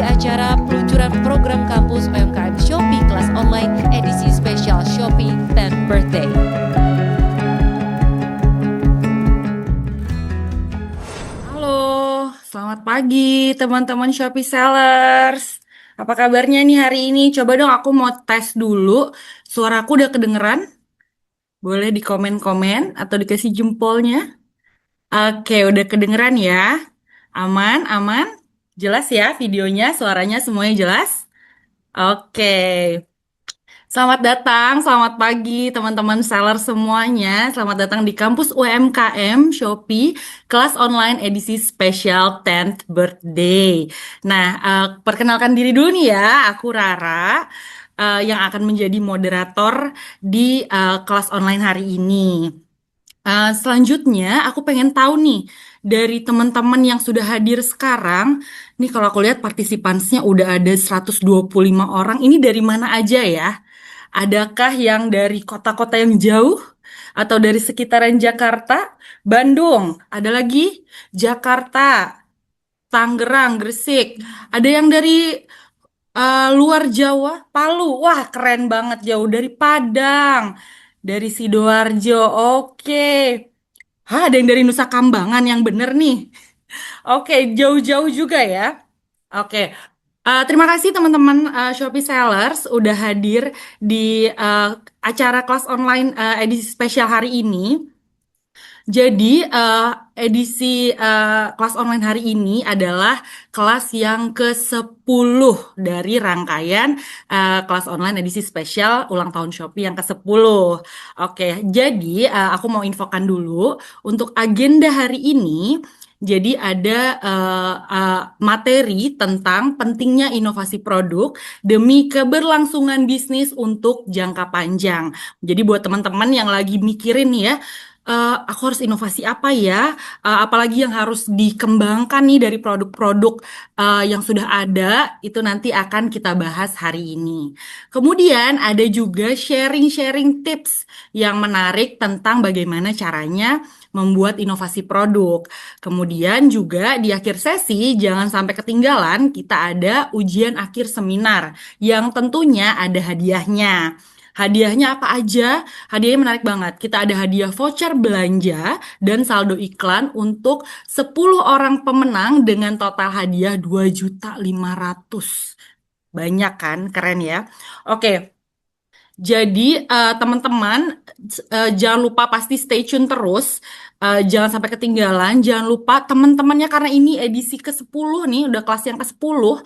acara peluncuran program kampus UMKM Shopee kelas online edisi spesial Shopee 10th Birthday. Halo, selamat pagi teman-teman Shopee Sellers. Apa kabarnya nih hari ini? Coba dong aku mau tes dulu. Suaraku udah kedengeran? Boleh di komen-komen atau dikasih jempolnya. Oke, udah kedengeran ya. Aman, aman. Jelas ya videonya, suaranya semuanya jelas? Oke. Selamat datang, selamat pagi teman-teman seller semuanya. Selamat datang di kampus UMKM Shopee kelas online edisi spesial 10th birthday. Nah, perkenalkan diri dulu nih ya, aku Rara yang akan menjadi moderator di kelas online hari ini. Selanjutnya, aku pengen tahu nih dari teman-teman yang sudah hadir sekarang. Nih kalau aku lihat partisipannya udah ada 125 orang. Ini dari mana aja ya? Adakah yang dari kota-kota yang jauh atau dari sekitaran Jakarta, Bandung, ada lagi Jakarta, Tangerang, Gresik. Ada yang dari luar Jawa, Palu. Wah, keren banget jauh dari Padang, dari Sidoarjo. Oke. Hah, ada yang dari Nusa Kambangan yang bener nih. Oke, jauh-jauh juga ya. Oke, terima kasih teman-teman Shopee Sellers udah hadir di acara kelas online edisi spesial hari ini. Jadi edisi kelas online hari ini adalah kelas yang ke-10 dari rangkaian kelas online edisi spesial ulang tahun Shopee yang ke-10. Oke, jadi aku mau infokan dulu untuk agenda hari ini. Jadi ada materi tentang pentingnya inovasi produk demi keberlangsungan bisnis untuk jangka panjang. Jadi buat teman-teman yang lagi mikirin nih ya, aku harus inovasi apa ya? Apalagi yang harus dikembangkan nih dari produk-produk yang sudah ada, itu nanti akan kita bahas hari ini. Kemudian ada juga sharing-sharing tips yang menarik tentang bagaimana caranya membuat inovasi produk. Kemudian juga di akhir sesi, jangan sampai ketinggalan, kita ada ujian akhir seminar yang tentunya ada hadiahnya. Hadiahnya apa aja? Hadiahnya menarik banget. Kita ada hadiah voucher belanja dan saldo iklan untuk 10 orang pemenang dengan total hadiah 2.500.000. Banyak kan? Keren ya. Oke. Jadi teman-teman jangan lupa pasti stay tune terus. Jangan sampai ketinggalan. Jangan lupa teman-temannya karena ini edisi ke-10 nih, udah kelas yang ke-10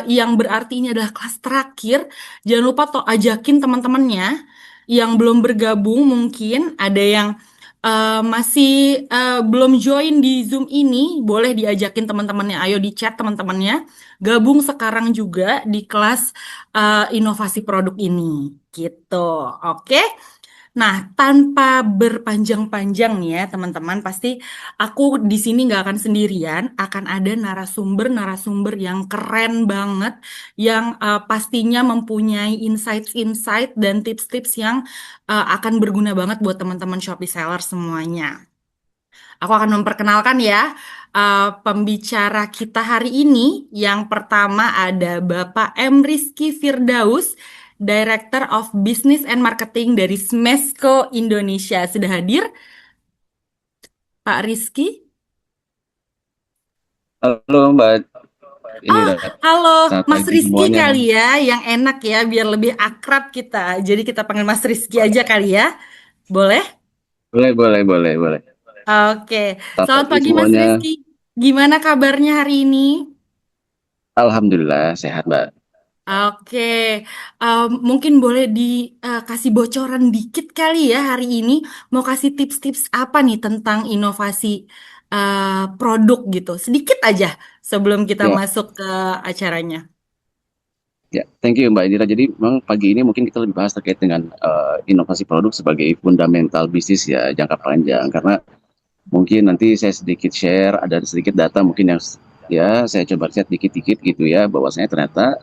yang berarti ini adalah kelas terakhir. Jangan lupa ajakin teman-temannya yang belum bergabung, mungkin ada yang masih belum join di Zoom ini, boleh diajakin teman-temannya. Ayo di chat teman-temannya. Gabung sekarang juga di kelas inovasi produk ini, gitu. Oke. Nah, tanpa berpanjang-panjang nih ya, teman-teman, pasti aku di sini nggak akan sendirian, akan ada narasumber-narasumber yang keren banget, yang pastinya mempunyai insight-insight dan tips-tips yang akan berguna banget buat teman-teman Shopee Seller semuanya. Aku akan memperkenalkan ya pembicara kita hari ini. Yang pertama ada Bapak M. Rizky Firdaus, Director of Business and Marketing dari Smesco Indonesia. Sudah hadir, Pak Rizky? Halo Mbak, ini Oh, udah halo, selamat Mas pagi Rizky semuanya. kali ya, yang enak ya, biar lebih akrab kita. Jadi kita panggil Mas Rizky aja kali ya, boleh? Boleh. Oke, Selamat selamat pagi pagi Mas semuanya. Rizky. Gimana kabarnya hari ini? Alhamdulillah sehat Mbak. Oke, mungkin boleh dikasih bocoran dikit kali ya hari ini. Mau kasih tips-tips apa nih tentang inovasi produk gitu? Sedikit aja sebelum kita Ya, masuk ke acaranya. thank you Mbak Indira. Jadi memang pagi ini mungkin kita lebih bahas terkait dengan inovasi produk sebagai fundamental bisnis ya jangka panjang. Karena mungkin nanti saya sedikit share, ada sedikit data mungkin yang ya saya coba chat dikit-dikit gitu ya, bahwasanya ternyata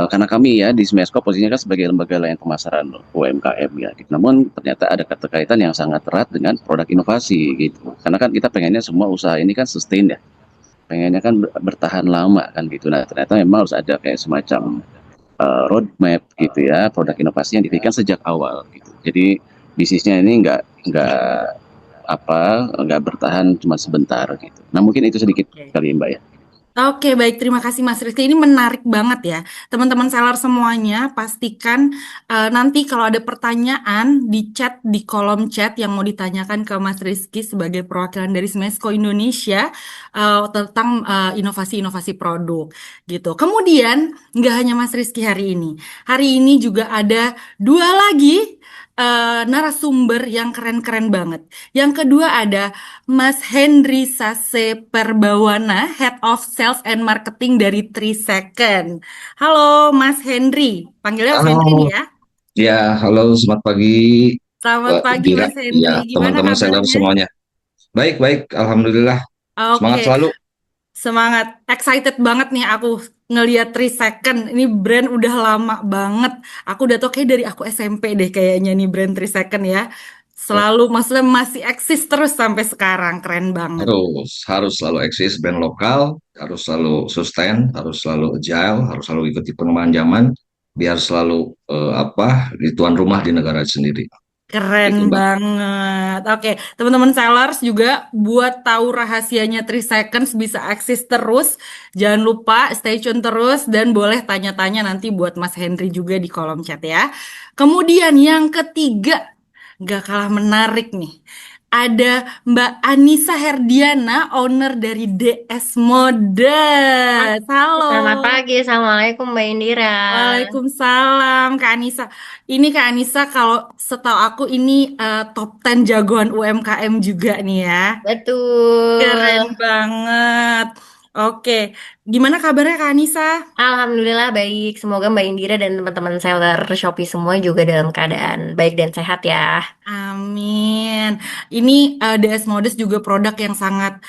karena kami ya di Smesco posisinya kan sebagai lembaga layanan pemasaran UMKM ya. Namun ternyata ada keterkaitan yang sangat erat dengan produk inovasi gitu. Karena kan kita pengennya semua usaha ini kan sustain ya. pengennya kan bertahan lama kan gitu. Nah, ternyata memang harus ada kayak semacam roadmap gitu ya, produk inovasi yang dipikirkan sejak awal gitu. Jadi bisnisnya ini nggak bertahan cuma sebentar gitu. Nah, mungkin itu sedikit Oke. kali Mbak ya. Oke, baik. Terima kasih Mas Rizky. Ini menarik banget ya. Teman-teman seller semuanya, pastikan nanti kalau ada pertanyaan di chat, di kolom chat yang mau ditanyakan ke Mas Rizky sebagai perwakilan dari Smesco Indonesia tentang inovasi-inovasi produk gitu. Kemudian, nggak hanya Mas Rizky hari ini. Hari ini juga ada dua lagi narasumber yang keren-keren banget. Yang kedua ada Mas Henry Sase Perbawana, Head of Sales and Marketing dari 3 Second. Halo Mas Henry, panggilnya Mas Halo, Henry nih ya. halo, selamat pagi, Selamat Mbak pagi Indira. Mas Ya, Henry, gimana teman-teman seller kabarnya? semuanya. Baik, baik, alhamdulillah. Semangat Oke, selalu. semangat. Excited banget nih aku ngeliat 3 Second. Ini brand udah lama banget. Aku udah tau kayak dari aku SMP deh kayaknya nih brand 3 Second ya. Selalu, maksudnya masih eksis terus sampai sekarang. Keren banget. Harus selalu eksis brand lokal, harus selalu sustain, harus selalu agile, harus selalu ikuti perkembangan zaman, biar selalu di tuan rumah di negara sendiri. Keren Gitu, Mbak. banget. Oke, teman-teman sellers juga buat tahu rahasianya 3 seconds bisa eksis terus. Jangan lupa stay tune terus dan boleh tanya-tanya nanti buat Mas Henry juga di kolom chat ya. Kemudian yang ketiga, gak kalah menarik nih. Ada Mbak Anissa Herdiana, owner dari DS Mode. Halo. Selamat pagi, Assalamualaikum Mbak Indira. Waalaikumsalam Kak Anissa. Ini Kak Anissa kalau setahu aku ini top 10 jagoan UMKM juga nih ya. Keren Betul. banget. Oke, gimana kabarnya Kak Anissa? Alhamdulillah baik. Semoga Mbak Indira dan teman-teman seller Shopee semua juga dalam keadaan baik dan sehat ya. Amin. Ini DS Modest juga produk yang sangat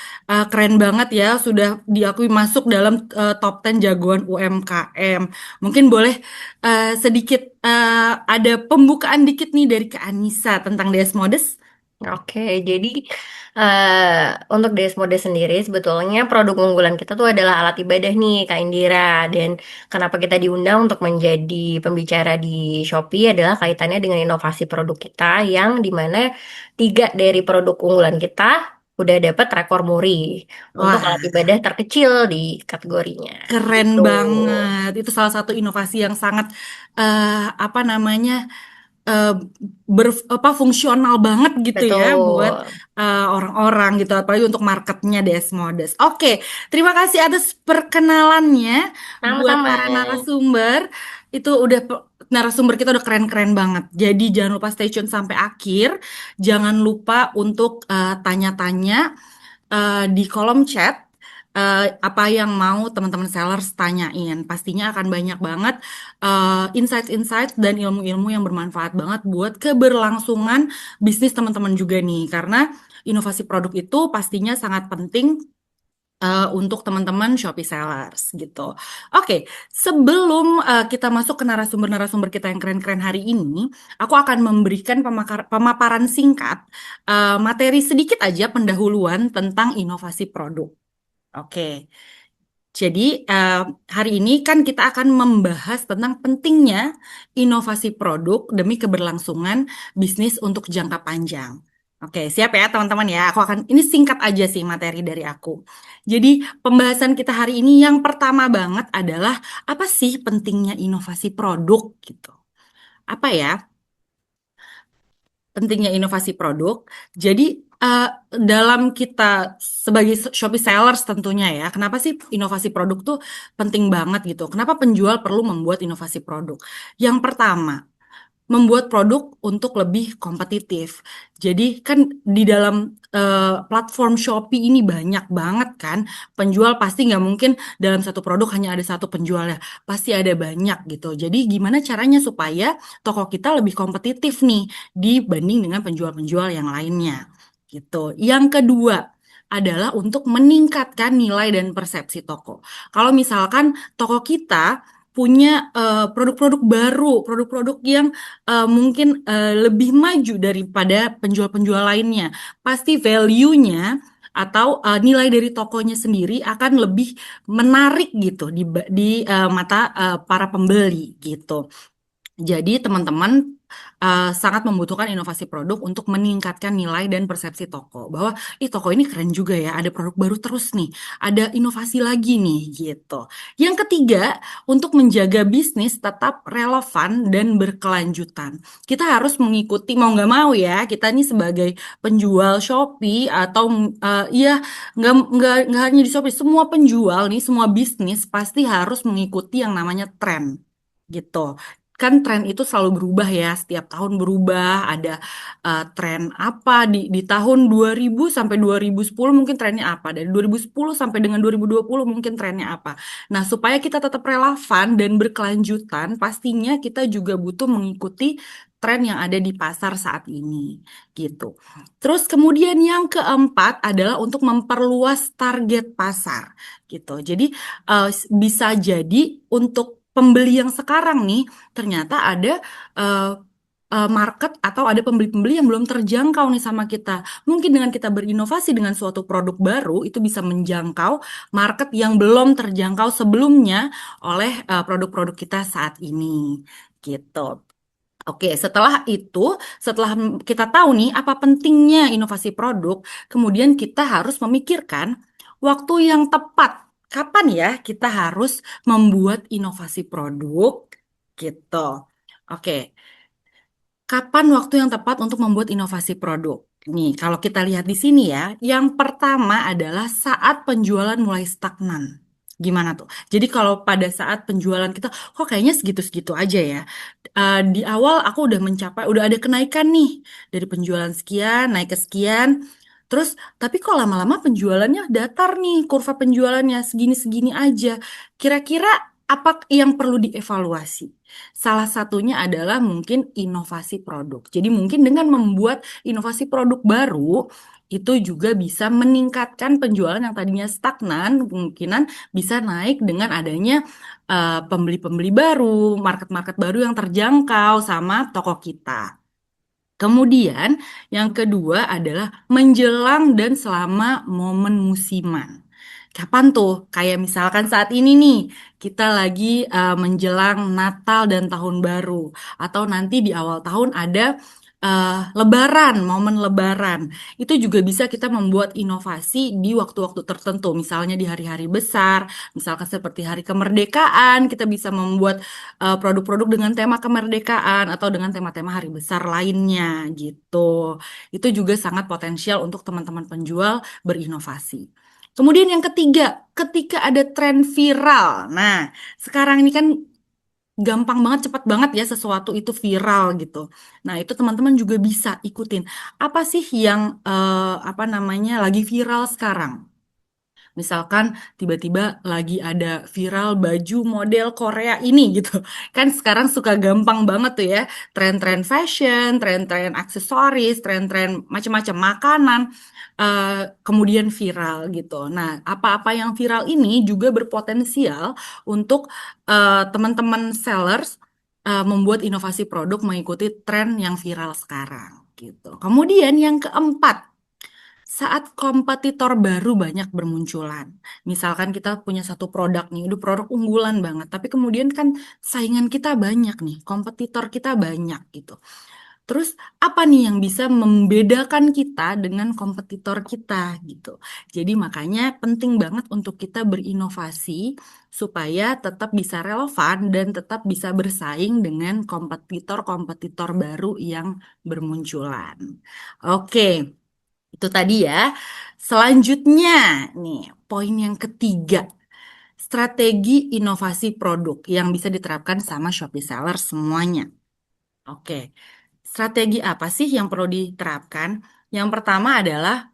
keren banget ya. Sudah diakui masuk dalam top 10 jagoan UMKM. Mungkin boleh sedikit ada pembukaan dikit nih dari Kak Anissa tentang DS Modest. Oke, jadi untuk Desmode sendiri sebetulnya produk unggulan kita tuh adalah alat ibadah nih Kak Indira. Dan kenapa kita diundang untuk menjadi pembicara di Shopee adalah kaitannya dengan inovasi produk kita yang dimana 3 dari produk unggulan kita udah dapat rekor muri untuk Wah, alat ibadah terkecil di kategorinya keren gitu. banget. Itu salah satu inovasi yang sangat apa namanya eh, fungsional banget gitu ya buat Betul. orang-orang gitu, apalagi untuk marketnya Desmodes. Oke, terima kasih atas perkenalannya buat Sama-sama. para narasumber. Itu udah narasumber kita udah keren-keren banget. Jadi jangan lupa stay tune sampai akhir. Jangan lupa untuk tanya-tanya di kolom chat apa yang mau teman-teman sellers tanyain. Pastinya akan banyak banget insight-insight dan ilmu-ilmu yang bermanfaat banget buat keberlangsungan bisnis teman-teman juga nih. Karena inovasi produk itu pastinya sangat penting untuk teman-teman Shopee sellers gitu. Oke, sebelum kita masuk ke narasumber-narasumber kita yang keren-keren hari ini, aku akan memberikan pemaparan singkat, materi sedikit aja pendahuluan tentang inovasi produk. Oke, jadi hari ini kan kita akan membahas tentang pentingnya inovasi produk demi keberlangsungan bisnis untuk jangka panjang. Oke, siap ya teman-teman ya. Ini singkat aja sih materi dari aku. Jadi pembahasan kita hari ini yang pertama banget adalah apa sih pentingnya inovasi produk gitu. Apa ya? Pentingnya inovasi produk. Jadi dalam kita sebagai Shopee sellers tentunya ya, kenapa sih inovasi produk tuh penting banget gitu? Kenapa penjual perlu membuat inovasi produk? Yang pertama, membuat produk untuk lebih kompetitif. Jadi kan di dalam platform Shopee ini banyak banget kan penjual, pasti nggak mungkin dalam satu produk hanya ada satu penjualnya, pasti ada banyak gitu. Jadi gimana caranya supaya toko kita lebih kompetitif nih dibanding dengan penjual-penjual yang lainnya gitu. Yang kedua adalah untuk meningkatkan nilai dan persepsi toko. Kalau misalkan toko kita punya produk-produk baru, produk-produk yang mungkin lebih maju daripada penjual-penjual lainnya. Pasti value-nya atau nilai dari tokonya sendiri akan lebih menarik gitu di mata para pembeli gitu. Jadi teman-teman sangat membutuhkan inovasi produk untuk meningkatkan nilai dan persepsi toko bahwa toko ini keren juga ya, ada produk baru terus nih, ada inovasi lagi nih gitu. Yang ketiga, untuk menjaga bisnis tetap relevan dan berkelanjutan. Kita harus mengikuti mau nggak mau ya, kita nih sebagai penjual Shopee atau ya nggak hanya di Shopee, semua penjual nih, semua bisnis pasti harus mengikuti yang namanya tren gitu. Kan tren itu selalu berubah ya, setiap tahun berubah. Ada tren apa di tahun 2000 sampai 2010 mungkin trennya apa, dari 2010 sampai dengan 2020 mungkin trennya apa. Nah, supaya kita tetap relevan dan berkelanjutan, pastinya kita juga butuh mengikuti tren yang ada di pasar saat ini gitu. Terus kemudian yang keempat adalah untuk memperluas target pasar gitu. Jadi bisa jadi untuk pembeli yang sekarang nih ternyata ada eh, market atau ada pembeli-pembeli yang belum terjangkau nih sama kita. Mungkin dengan kita berinovasi dengan suatu produk baru itu bisa menjangkau market yang belum terjangkau sebelumnya oleh produk-produk kita saat ini gitu. Oke, setelah itu, setelah kita tahu nih apa pentingnya inovasi produk, kemudian kita harus memikirkan waktu yang tepat. Kapan ya kita harus membuat inovasi produk gitu. Oke, kapan waktu yang tepat untuk membuat inovasi produk? Nih, kalau kita lihat di sini ya, yang pertama adalah saat penjualan mulai stagnan. Gimana tuh? Jadi kalau pada saat penjualan kita, kok kayaknya segitu-segitu aja ya. Di awal aku udah mencapai, udah ada kenaikan nih dari penjualan sekian naik ke sekian. Terus, tapi kok lama-lama penjualannya datar nih, kurva penjualannya segini-segini aja. Kira-kira apa yang perlu dievaluasi? Salah satunya adalah mungkin inovasi produk. Jadi mungkin dengan membuat inovasi produk baru, itu juga bisa meningkatkan penjualan yang tadinya stagnan, kemungkinan bisa naik dengan adanya pembeli-pembeli baru, market-market baru yang terjangkau sama toko kita. Kemudian yang kedua adalah menjelang dan selama momen musiman. Kapan tuh? Kayak misalkan saat ini nih, kita lagi menjelang Natal dan Tahun Baru. Atau nanti di awal tahun ada Lebaran, momen Lebaran. Itu juga bisa kita membuat inovasi di waktu-waktu tertentu. Misalnya di hari-hari besar, misalkan seperti Hari Kemerdekaan, kita bisa membuat produk-produk dengan tema kemerdekaan atau dengan tema-tema hari besar lainnya gitu. Itu juga sangat potensial untuk teman-teman penjual berinovasi. Kemudian yang ketiga, ketika ada tren viral. Nah, sekarang ini kan gampang banget, cepat banget ya sesuatu itu viral gitu. Nah, itu teman-teman juga bisa ikutin. Apa sih yang apa namanya lagi viral sekarang? Misalkan tiba-tiba lagi ada viral baju model Korea ini gitu. Kan sekarang suka gampang banget tuh ya. Tren-tren fashion, tren-tren aksesoris, tren-tren macam-macam makanan. Kemudian viral gitu. Nah, apa-apa yang viral ini juga berpotensial untuk teman-teman sellers membuat inovasi produk mengikuti tren yang viral sekarang gitu. Kemudian yang keempat, saat kompetitor baru banyak bermunculan. Misalkan kita punya satu produk nih, udah produk unggulan banget, tapi kemudian kan saingan kita banyak nih, kompetitor kita banyak gitu. Terus apa nih yang bisa membedakan kita dengan kompetitor kita gitu. Jadi makanya penting banget untuk kita berinovasi supaya tetap bisa relevan dan tetap bisa bersaing dengan kompetitor-kompetitor baru yang bermunculan. Oke. Itu tadi ya. Selanjutnya, nih, poin yang ketiga. Strategi inovasi produk yang bisa diterapkan sama Shopee Seller semuanya. Oke. Strategi apa sih yang perlu diterapkan? Yang pertama adalah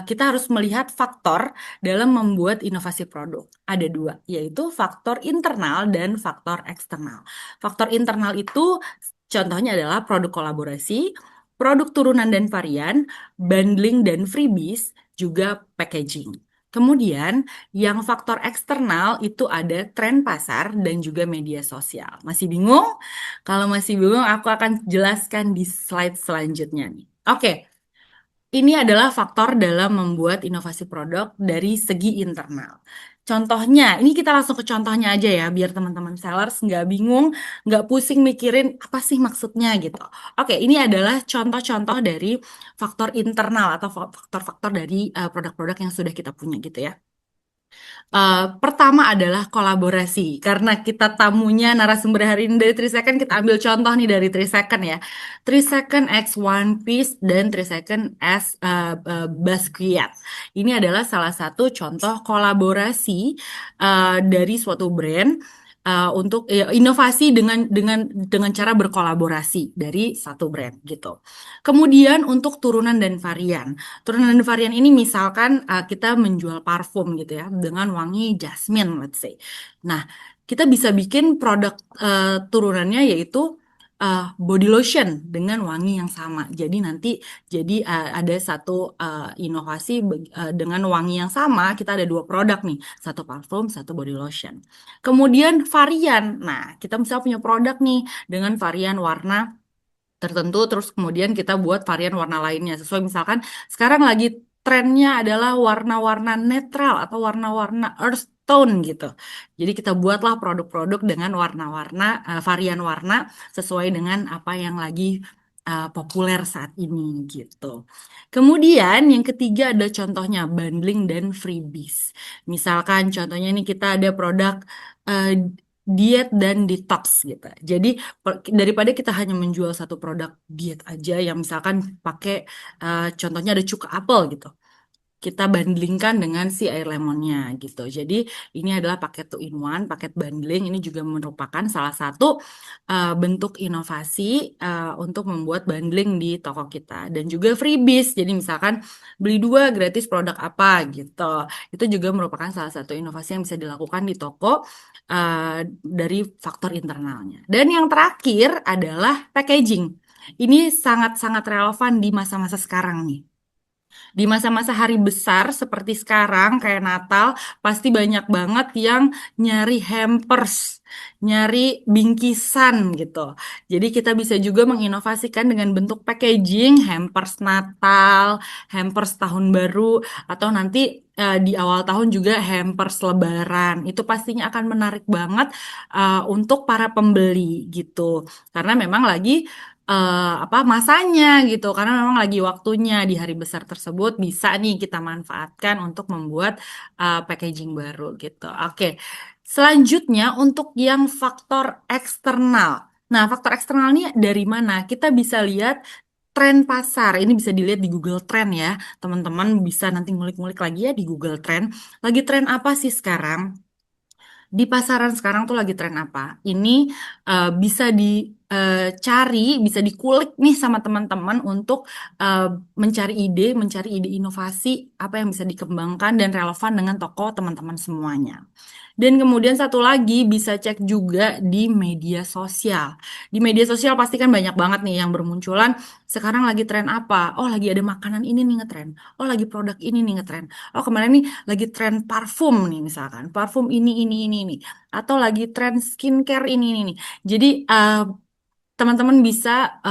kita harus melihat faktor dalam membuat inovasi produk. Ada dua, yaitu faktor internal dan faktor eksternal. Faktor internal itu contohnya adalah produk kolaborasi, produk turunan dan varian, bundling dan freebies, juga packaging. Kemudian, yang faktor eksternal itu ada tren pasar dan juga media sosial. Masih bingung? Kalau masih bingung, aku akan jelaskan di slide selanjutnya nih. Oke, Ini adalah faktor dalam membuat inovasi produk dari segi internal. Contohnya, ini kita langsung ke contohnya aja ya, biar teman-teman sellers nggak bingung, nggak pusing mikirin apa sih maksudnya gitu. Oke, ini adalah contoh-contoh dari faktor internal atau faktor-faktor dari produk-produk yang sudah kita punya gitu ya. Pertama adalah kolaborasi. Karena kita tamunya narasumber hari ini dari 3 Second, kita ambil contoh nih dari 3 Second ya. 3 Second X One Piece dan 3 Second X Basquiat. Ini adalah salah satu contoh kolaborasi dari suatu brand untuk inovasi dengan cara berkolaborasi dari satu brand gitu. Kemudian untuk turunan dan varian. Turunan dan varian ini misalkan kita menjual parfum gitu ya dengan wangi jasmine let's say. Nah, kita bisa bikin produk turunannya yaitu body lotion dengan wangi yang sama. Jadi nanti ada satu inovasi dengan wangi yang sama, kita ada 2 produk nih, satu parfum, satu body lotion. Kemudian varian. Nah, kita misalnya punya produk nih dengan varian warna tertentu, terus kemudian kita buat varian warna lainnya sesuai misalkan sekarang lagi trennya adalah warna-warna netral atau warna-warna earth tone gitu. Jadi kita buatlah produk-produk dengan warna-warna varian warna sesuai dengan apa yang lagi populer saat ini gitu. Kemudian yang ketiga ada contohnya bundling dan freebies. Misalkan contohnya ini kita ada produk eh, diet dan detox gitu. Jadi daripada kita hanya menjual satu produk diet aja yang misalkan pakai contohnya ada cuka apel gitu. Kita bundlingkan dengan si air lemonnya gitu. Jadi ini adalah paket 2 in 1, paket bundling. Ini juga merupakan salah satu bentuk inovasi untuk membuat bundling di toko kita. Dan juga freebies. Jadi misalkan beli 2 gratis produk apa gitu. Itu juga merupakan salah satu inovasi yang bisa dilakukan di toko dari faktor internalnya. Dan yang terakhir adalah packaging. Ini sangat-sangat relevan di masa-masa sekarang nih. Di masa-masa hari besar seperti sekarang kayak Natal, pasti banyak banget yang nyari hampers, nyari bingkisan gitu. Jadi kita bisa juga menginovasikan dengan bentuk packaging, hampers Natal, hampers tahun baru, atau nanti di awal tahun juga hampers Lebaran. Itu pastinya akan menarik banget untuk para pembeli gitu. Karena memang lagi masanya gitu karena memang lagi waktunya di hari besar tersebut bisa nih kita manfaatkan untuk membuat packaging baru gitu. Oke. Selanjutnya untuk yang faktor eksternal. Nah, faktor eksternal ini dari mana? Kita bisa lihat tren pasar. Ini bisa dilihat di Google Trend ya. Teman-teman bisa nanti ngulik-ngulik lagi ya di Google Trend. Lagi tren apa sih sekarang? Di pasaran sekarang tuh lagi tren apa? Ini bisa dicari, bisa dikulik nih sama teman-teman untuk mencari ide inovasi apa yang bisa dikembangkan dan relevan dengan toko teman-teman semuanya. Dan kemudian satu lagi bisa cek juga di media sosial. Di media sosial pasti kan banyak banget nih yang bermunculan. Sekarang lagi tren apa? Oh, lagi ada makanan ini nih ngetren. Oh, lagi produk ini nih ngetren. Oh, kemarin nih lagi tren parfum nih misalkan. Parfum ini. Atau lagi tren skincare ini nih. Jadi teman-teman bisa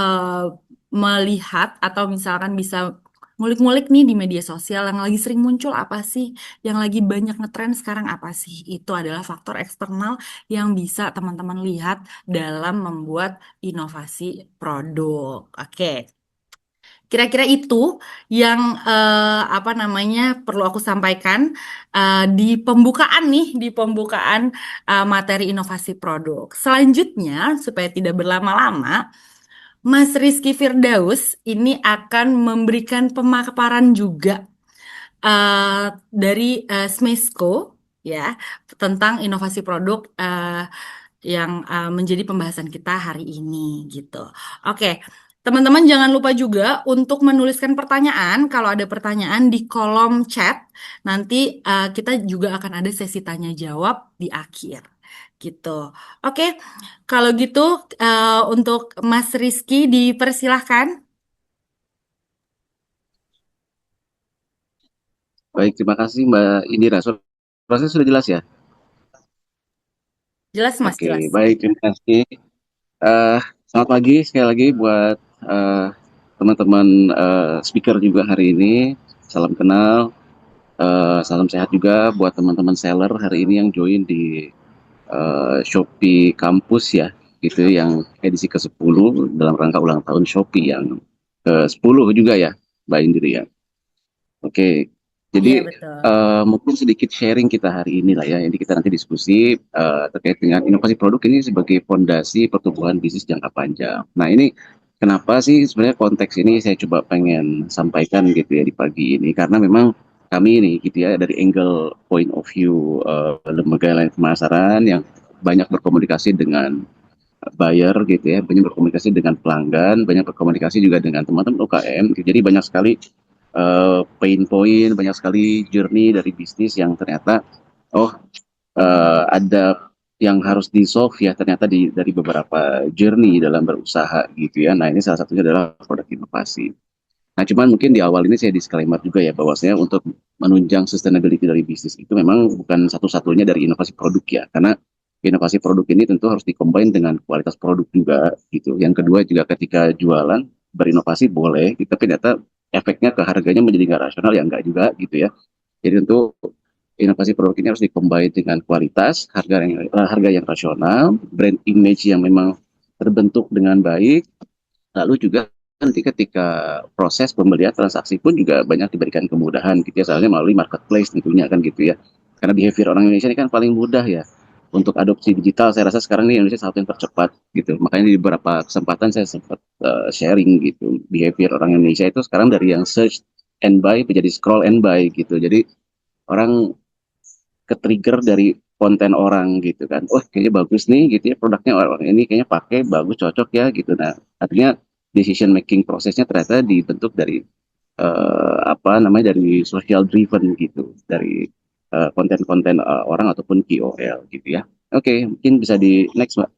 melihat atau misalkan bisa ngulik-ngulik nih di media sosial yang lagi sering muncul apa sih, yang lagi banyak ngetren sekarang apa sih. Itu adalah faktor eksternal yang bisa teman-teman lihat dalam membuat inovasi produk. Oke. Kira-kira itu yang perlu aku sampaikan di pembukaan nih, di pembukaan materi inovasi produk. Selanjutnya, supaya tidak berlama-lama, Mas Rizky Firdaus ini akan memberikan pemaparan juga dari Smesco ya tentang inovasi produk yang menjadi pembahasan kita hari ini gitu. Oke, teman-teman jangan lupa juga untuk menuliskan pertanyaan. Kalau ada pertanyaan di kolom chat, nanti kita juga akan ada sesi tanya jawab di akhir gitu. Oke, kalau gitu untuk Mas Rizky dipersilahkan. Baik, terima kasih Mbak Indira. Suaranya sudah jelas ya? Jelas Mas, Oke, jelas. baik, terima kasih. Eh, Selamat pagi sekali lagi buat teman-teman speaker juga hari ini. Salam kenal, salam sehat juga buat teman-teman seller hari ini yang join di Shopee Campus ya, gitu yang edisi ke-10 dalam rangka ulang tahun Shopee yang ke-10 juga ya, Mbak Indri ya. Oke, Iya, jadi betul. mungkin sedikit sharing kita hari ini lah ya. Jadi kita nanti diskusi terkait dengan inovasi produk ini sebagai fondasi pertumbuhan bisnis jangka panjang. Nah ini kenapa sih sebenarnya konteks ini saya coba pengen sampaikan gitu ya di pagi ini, karena memang kami ini gitu ya dari angle point of view lembaga layanan pemasaran yang banyak berkomunikasi dengan buyer gitu ya, banyak berkomunikasi dengan pelanggan, banyak berkomunikasi juga dengan teman-teman UKM. Jadi banyak sekali pain point, banyak sekali journey dari bisnis yang ternyata oh ada yang harus di solve ya ternyata dari beberapa journey dalam berusaha gitu ya. Nah ini salah satunya adalah produk inovasi. Nah cuman mungkin di awal ini saya disclaimer juga ya bahwasanya untuk menunjang sustainability dari bisnis itu memang bukan satu-satunya dari inovasi produk ya, karena inovasi produk ini tentu harus dikombin dengan kualitas produk juga gitu. Yang kedua juga ketika jualan berinovasi boleh, gitu, tapi ternyata efeknya ke harganya menjadi nggak rasional ya enggak juga gitu ya. Jadi tentu inovasi produk ini harus dikombin dengan kualitas, harga yang rasional, brand image yang memang terbentuk dengan baik, lalu juga nanti ketika proses pembelian transaksi pun juga banyak diberikan kemudahan gitu ya, soalnya melalui marketplace tentunya kan gitu ya. Karena behavior orang Indonesia ini kan paling mudah ya untuk adopsi digital. Saya rasa sekarang ini Indonesia satu yang tercepat gitu. Makanya di beberapa kesempatan saya sempat sharing gitu. Behavior orang Indonesia itu sekarang dari yang search and buy menjadi scroll and buy gitu. Jadi orang ke-trigger dari konten orang gitu kan. Wah, kayaknya bagus nih gitu ya produknya, orang ini kayaknya pakai bagus, cocok ya gitu. Nah, artinya decision making prosesnya ternyata dibentuk dari apa namanya dari social driven gitu, dari konten-konten orang ataupun KOL gitu ya. Oke, mungkin bisa di next, Mbak.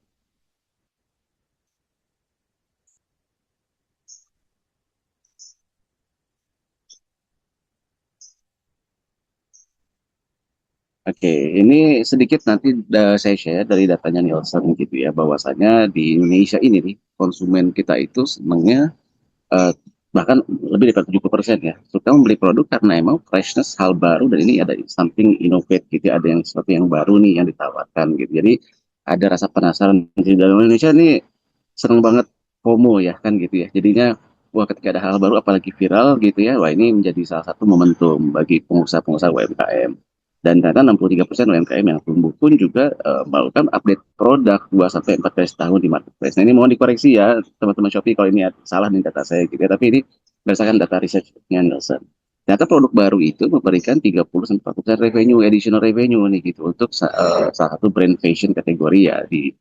Oke, ini sedikit nanti saya share dari datanya Nielsen gitu ya, bahwasanya di Indonesia ini nih konsumen kita itu senangnya bahkan lebih dari 70% ya, suka membeli produk karena emang freshness, hal baru, dan ini ada something innovate gitu ya, ada yang sesuatu yang baru nih yang ditawarkan gitu. Jadi ada rasa penasaran. Di dalam Indonesia ini seneng banget FOMO ya kan gitu ya. Jadinya wah ketika ada hal baru apalagi viral gitu ya, wah ini menjadi salah satu momentum bagi pengusaha-pengusaha UMKM. Dan ternyata 63% UMKM yang tumbuh pun juga melakukan update produk 2 sampai 4 kali setahun di marketplace. Nah, ini mohon dikoreksi ya teman-teman Shopee kalau ini salah nih data saya gitu ya. Tapi ini berdasarkan data research-nya Nielsen. Ternyata produk baru itu memberikan 30 sampai 40% revenue, additional revenue nih gitu untuk salah satu brand fashion kategori ya di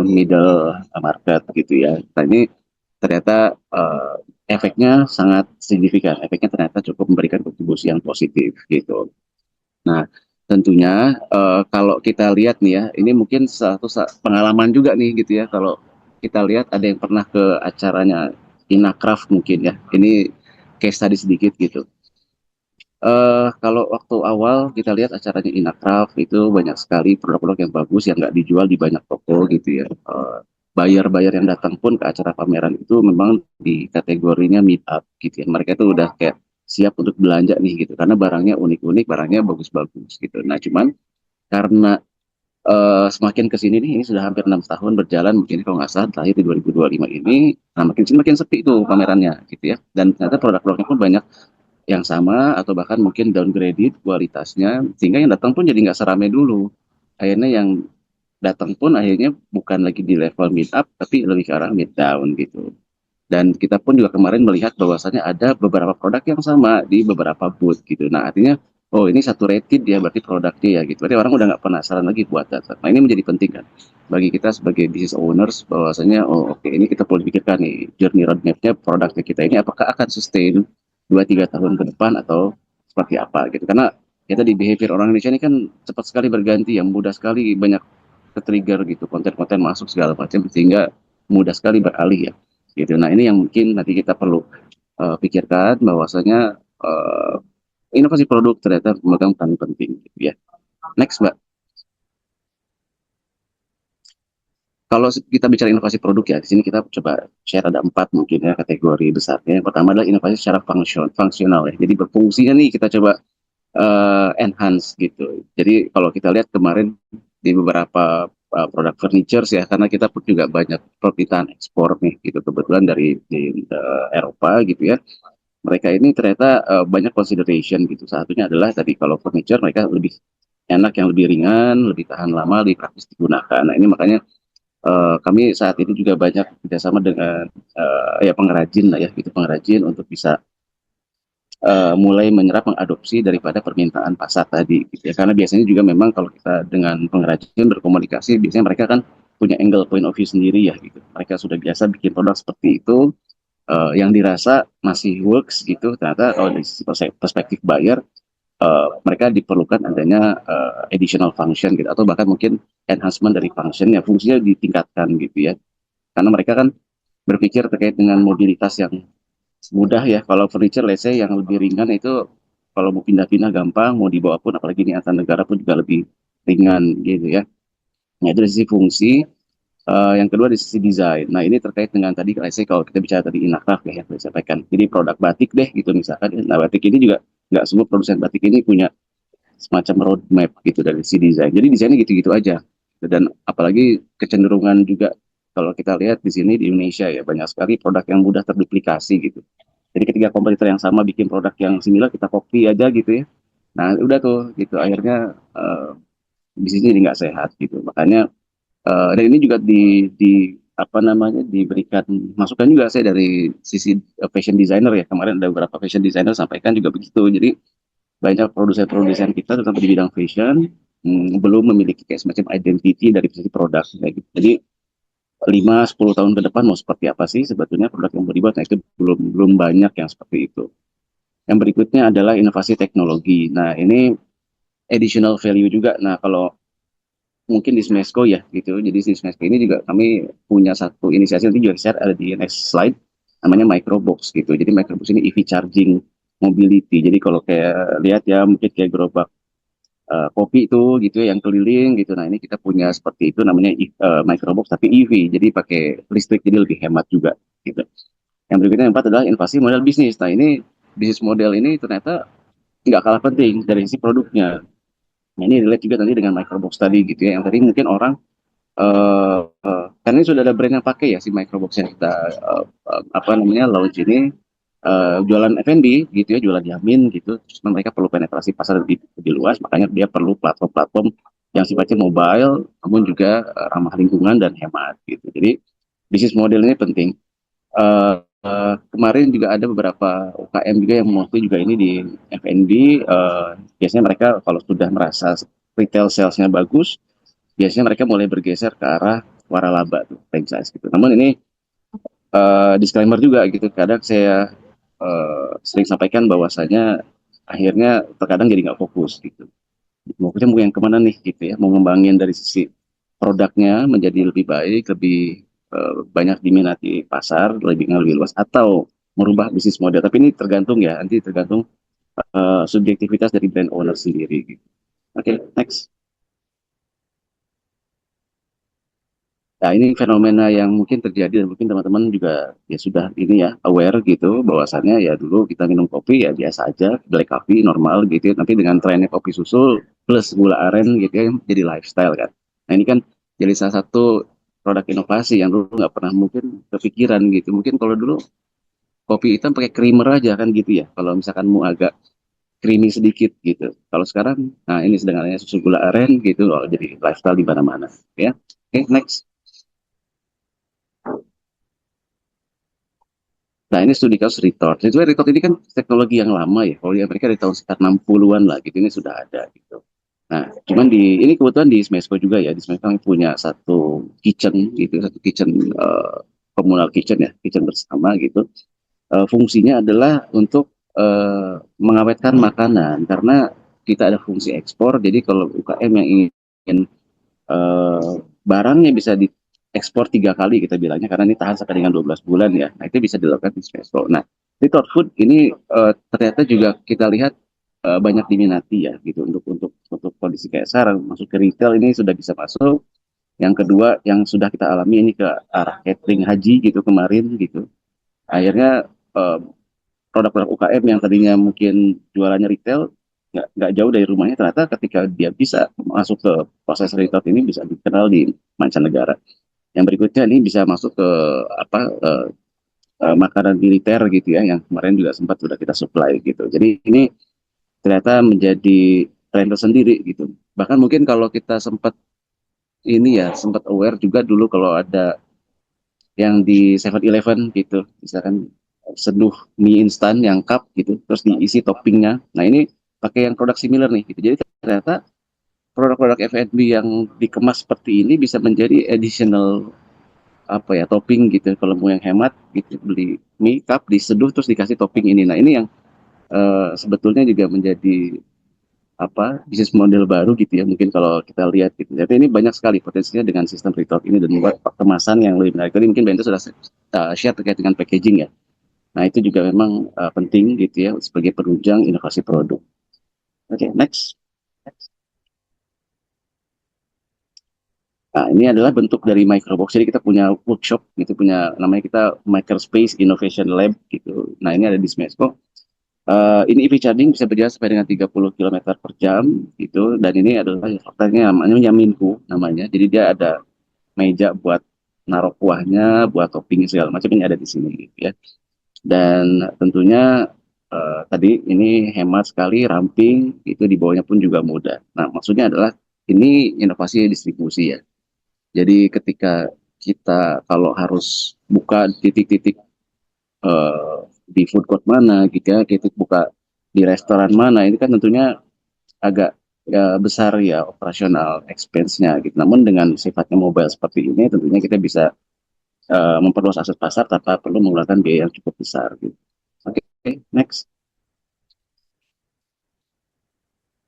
middle market gitu ya. Nah ini ternyata efeknya sangat signifikan. Efeknya ternyata cukup memberikan kontribusi yang positif gitu. Nah, tentunya kalau kita lihat nih ya, ini mungkin satu pengalaman juga nih gitu ya. Kalau kita lihat ada yang pernah ke acaranya Inacraft mungkin ya. Ini case tadi sedikit gitu. Kalau waktu awal kita lihat acaranya Inacraft itu banyak sekali produk-produk yang bagus yang nggak dijual di banyak toko gitu ya. Buyer-buyer yang datang pun ke acara pameran itu memang di kategorinya meet up gitu ya. Mereka itu udah kayak siap untuk belanja nih gitu karena barangnya unik-unik, barangnya bagus-bagus gitu. Nah, cuman karena semakin ke sini nih, ini sudah hampir 6 tahun berjalan, mungkin kalau nggak salah terakhir di 2025 ini, nah makin sepi tuh pamerannya gitu ya. Dan ternyata produk-produknya pun banyak yang sama atau bahkan mungkin downgraded kualitasnya sehingga yang datang pun jadi nggak serame dulu. Akhirnya yang datang pun akhirnya bukan lagi di level mid up tapi lebih ke arah mid down gitu. Dan kita pun juga kemarin melihat bahwasannya ada beberapa produk yang sama di beberapa booth gitu. Nah artinya oh ini satu rated ya berarti produknya ya gitu. Berarti orang udah nggak penasaran lagi buat data. Nah ini menjadi penting kan bagi kita sebagai business owners bahwasanya oh oke ini kita perlu pikirkan nih journey roadmapnya produknya kita ini apakah akan sustain 2-3 tahun ke depan atau seperti apa gitu. Karena ya tadi behavior orang Indonesia ini kan cepat sekali berganti, yang mudah sekali banyak ke-trigger gitu, konten-konten masuk segala macam sehingga mudah sekali beralih ya. Gitu. Nah, ini yang mungkin nanti kita perlu pikirkan bahwasanya inovasi produk ternyata memegang peran penting gitu ya. Next, Mbak. kalau kita bicara inovasi produk ya, di sini kita coba share ada 4 mungkin ya kategori besarnya. Yang pertama adalah inovasi secara fungsional ya. Jadi berfungsinya nih kita coba enhance gitu. Jadi kalau kita lihat kemarin di beberapa produk furniture ya, karena kita pun juga banyak permintaan ekspor nih gitu kebetulan dari Eropa gitu ya. Mereka ini ternyata banyak consideration gitu. Satunya adalah tadi kalau furniture mereka lebih enak, yang lebih ringan, lebih tahan lama, lebih praktis digunakan. Nah ini makanya kami saat ini juga banyak kerjasama dengan ya pengrajin lah ya, gitu pengrajin untuk bisa mulai menyerap mengadopsi daripada permintaan pasar tadi gitu ya. Karena biasanya juga memang kalau kita dengan pengrajin berkomunikasi biasanya mereka kan punya angle point of view sendiri ya gitu. Mereka sudah biasa bikin produk seperti itu yang dirasa masih works gitu. Ternyata kalau dari sisi perspektif buyer mereka diperlukan adanya additional function gitu atau bahkan mungkin enhancement dari function ya, fungsinya ditingkatkan gitu ya. Karena mereka kan berpikir terkait dengan mobilitas yang mudah ya. Kalau furniture let's say yang lebih ringan itu kalau mau pindah-pindah gampang, mau dibawa pun apalagi ini antar negara pun juga lebih ringan gitu ya. Nah itu dari sisi fungsi. Yang kedua dari sisi desain. Nah ini terkait dengan tadi let's say kalau kita bicara tadi Inakraft ya yang saya sampaikan. Jadi produk batik deh gitu misalkan. Nah batik ini juga nggak semua produsen batik ini punya semacam roadmap gitu dari si desain. Jadi desainnya gitu-gitu aja. Dan apalagi kecenderungan juga kalau kita lihat di sini di Indonesia ya banyak sekali produk yang mudah terduplikasi gitu. Jadi ketika kompetitor yang sama bikin produk yang similar kita copy aja gitu ya. Nah udah tuh gitu akhirnya bisnisnya jadi nggak sehat gitu. Makanya dan ini juga di apa namanya diberikan masukan juga saya dari sisi fashion designer ya. Kemarin ada beberapa fashion designer sampaikan juga begitu. Jadi banyak produsen-produsen kita terutama di bidang fashion belum memiliki kayak semacam identity dari sisi produk kayak gitu. Jadi 5-10 tahun ke depan mau seperti apa sih sebetulnya produk yang mau dibuat, nah itu belum belum banyak yang seperti itu. Yang berikutnya adalah inovasi teknologi. Nah ini additional value juga. Nah kalau mungkin di Smesco ya gitu, jadi di Smesco ini juga kami punya satu inisiasi nanti juga share ada di next slide namanya Microbox gitu. Jadi Microbox ini EV charging mobility. Jadi kalau kayak lihat ya mungkin kayak gerobak kopi itu gitu ya yang keliling gitu. Nah ini kita punya seperti itu namanya Microbox tapi EV, jadi pakai listrik jadi lebih hemat juga gitu. Yang berikutnya yang keempat adalah inovasi model bisnis. Nah ini bisnis model ini ternyata nggak kalah penting dari sisi produknya. Nah ini relate juga nanti dengan Microbox tadi gitu ya. Yang tadi mungkin orang karena ini sudah ada brand yang pakai ya si Microbox yang kita apa namanya launch ini jualan F&B gitu ya, jualan yamin gitu. Terus mereka perlu penetrasi pasar lebih luas, makanya dia perlu platform-platform yang sifatnya mobile, namun juga ramah lingkungan dan hemat gitu. Jadi bisnis model ini penting. Kemarin juga ada beberapa UKM juga yang mengakui juga ini di F&B. Biasanya mereka kalau sudah merasa retail salesnya bagus, biasanya mereka mulai bergeser ke arah waralaba tuh franchise gitu. Namun ini disclaimer juga gitu, kadang saya sering sampaikan bahwasanya akhirnya terkadang jadi nggak fokus gitu. Fokusnya mau yang kemana nih gitu ya, mau ngembangin dari sisi produknya menjadi lebih baik, lebih banyak diminati pasar, lebih luas, atau merubah bisnis model. Tapi ini tergantung ya, nanti tergantung subjektivitas dari brand owner sendiri gitu. Oke, next. Nah, ini fenomena yang mungkin terjadi dan mungkin teman-teman juga ya sudah ini ya aware gitu bahwasannya ya dulu kita minum kopi ya biasa aja black coffee normal gitu ya. Tapi dengan trennya kopi susu plus gula aren gitu ya jadi lifestyle kan. Nah ini kan jadi salah satu produk inovasi yang dulu nggak pernah mungkin kepikiran gitu. Mungkin kalau dulu kopi hitam pakai creamer aja kan gitu ya. Kalau misalkan mau agak creamy sedikit gitu. Kalau sekarang, nah ini sedengannya susu gula aren gitu, oh, jadi lifestyle di mana-mana ya. Oke, next. Nah, ini studi kasus retort. Itu retort ini kan teknologi yang lama ya. Kalau di Amerika dari tahun sekitar 60-an lah gitu, ini sudah ada gitu. Nah, cuman ini kebetulan di Smesco juga ya. Di Smesco kami punya satu kitchen gitu, satu kitchen komunal kitchen ya, kitchen bersama gitu. Fungsinya adalah untuk mengawetkan makanan karena kita ada fungsi ekspor. Jadi kalau UKM yang ingin barangnya bisa diekspor 3 kali kita bilangnya karena ini tahan sampai dengan 12 bulan ya. Nah itu bisa dilakukan di Smesco. Nah retort food ini ternyata juga kita lihat banyak diminati ya gitu untuk kondisi kayak sekarang masuk ke retail ini sudah bisa masuk Yang kedua yang sudah kita alami ini ke arah catering haji gitu kemarin gitu. Akhirnya eh, produk-produk UKM yang tadinya mungkin jualannya retail nggak jauh dari rumahnya, ternyata ketika dia bisa masuk ke proses retail ini bisa dikenal di mancanegara. Yang berikutnya ini bisa masuk ke apa makanan militer gitu ya, yang kemarin juga sempat sudah kita supply gitu. Jadi ini ternyata menjadi tren tersendiri gitu. Bahkan mungkin kalau kita sempat ini ya sempat aware juga dulu kalau ada yang di 7-Eleven gitu, misalkan seduh mie instan yang cup gitu, terus diisi toppingnya. Nah ini pakai yang produk similar nih gitu. Jadi ternyata produk-produk F&B yang dikemas seperti ini bisa menjadi additional apa ya topping gitu. Kalau mau yang hemat gitu beli mie cup diseduh terus dikasih topping ini. Nah ini yang sebetulnya juga menjadi apa bisnis model baru gitu ya mungkin kalau kita lihat gitu. Jadi ini banyak sekali potensinya dengan sistem retail ini dan membuat kemasan yang lebih menarik. Tadi mungkin Bento sudah share terkait dengan packaging ya. Nah itu juga memang penting gitu ya sebagai penunjang inovasi produk. Oke, next. Nah, ini adalah bentuk dari Microbox. Jadi kita punya workshop gitu, punya namanya kita Makerspace Innovation Lab gitu. Nah, ini ada di Smesco. Ini EV charging bisa berjalan sampai dengan 30 km per jam gitu. Dan ini adalah faktanya namanya Yaminku namanya. Jadi dia ada meja buat naruh kuahnya, buat topping segala macam ini ada di sini gitu ya. Dan tentunya tadi ini hemat sekali, ramping, itu di bawahnya pun juga mudah. Nah, maksudnya adalah ini inovasi distribusi ya. Jadi ketika kita kalau harus buka titik-titik di food court mana gitu ya, titik buka di restoran mana, ini kan tentunya agak ya, besar ya operasional expense-nya gitu. Namun dengan sifatnya mobile seperti ini, tentunya kita bisa memperluas akses pasar tanpa perlu mengeluarkan biaya yang cukup besar gitu. Oke, next.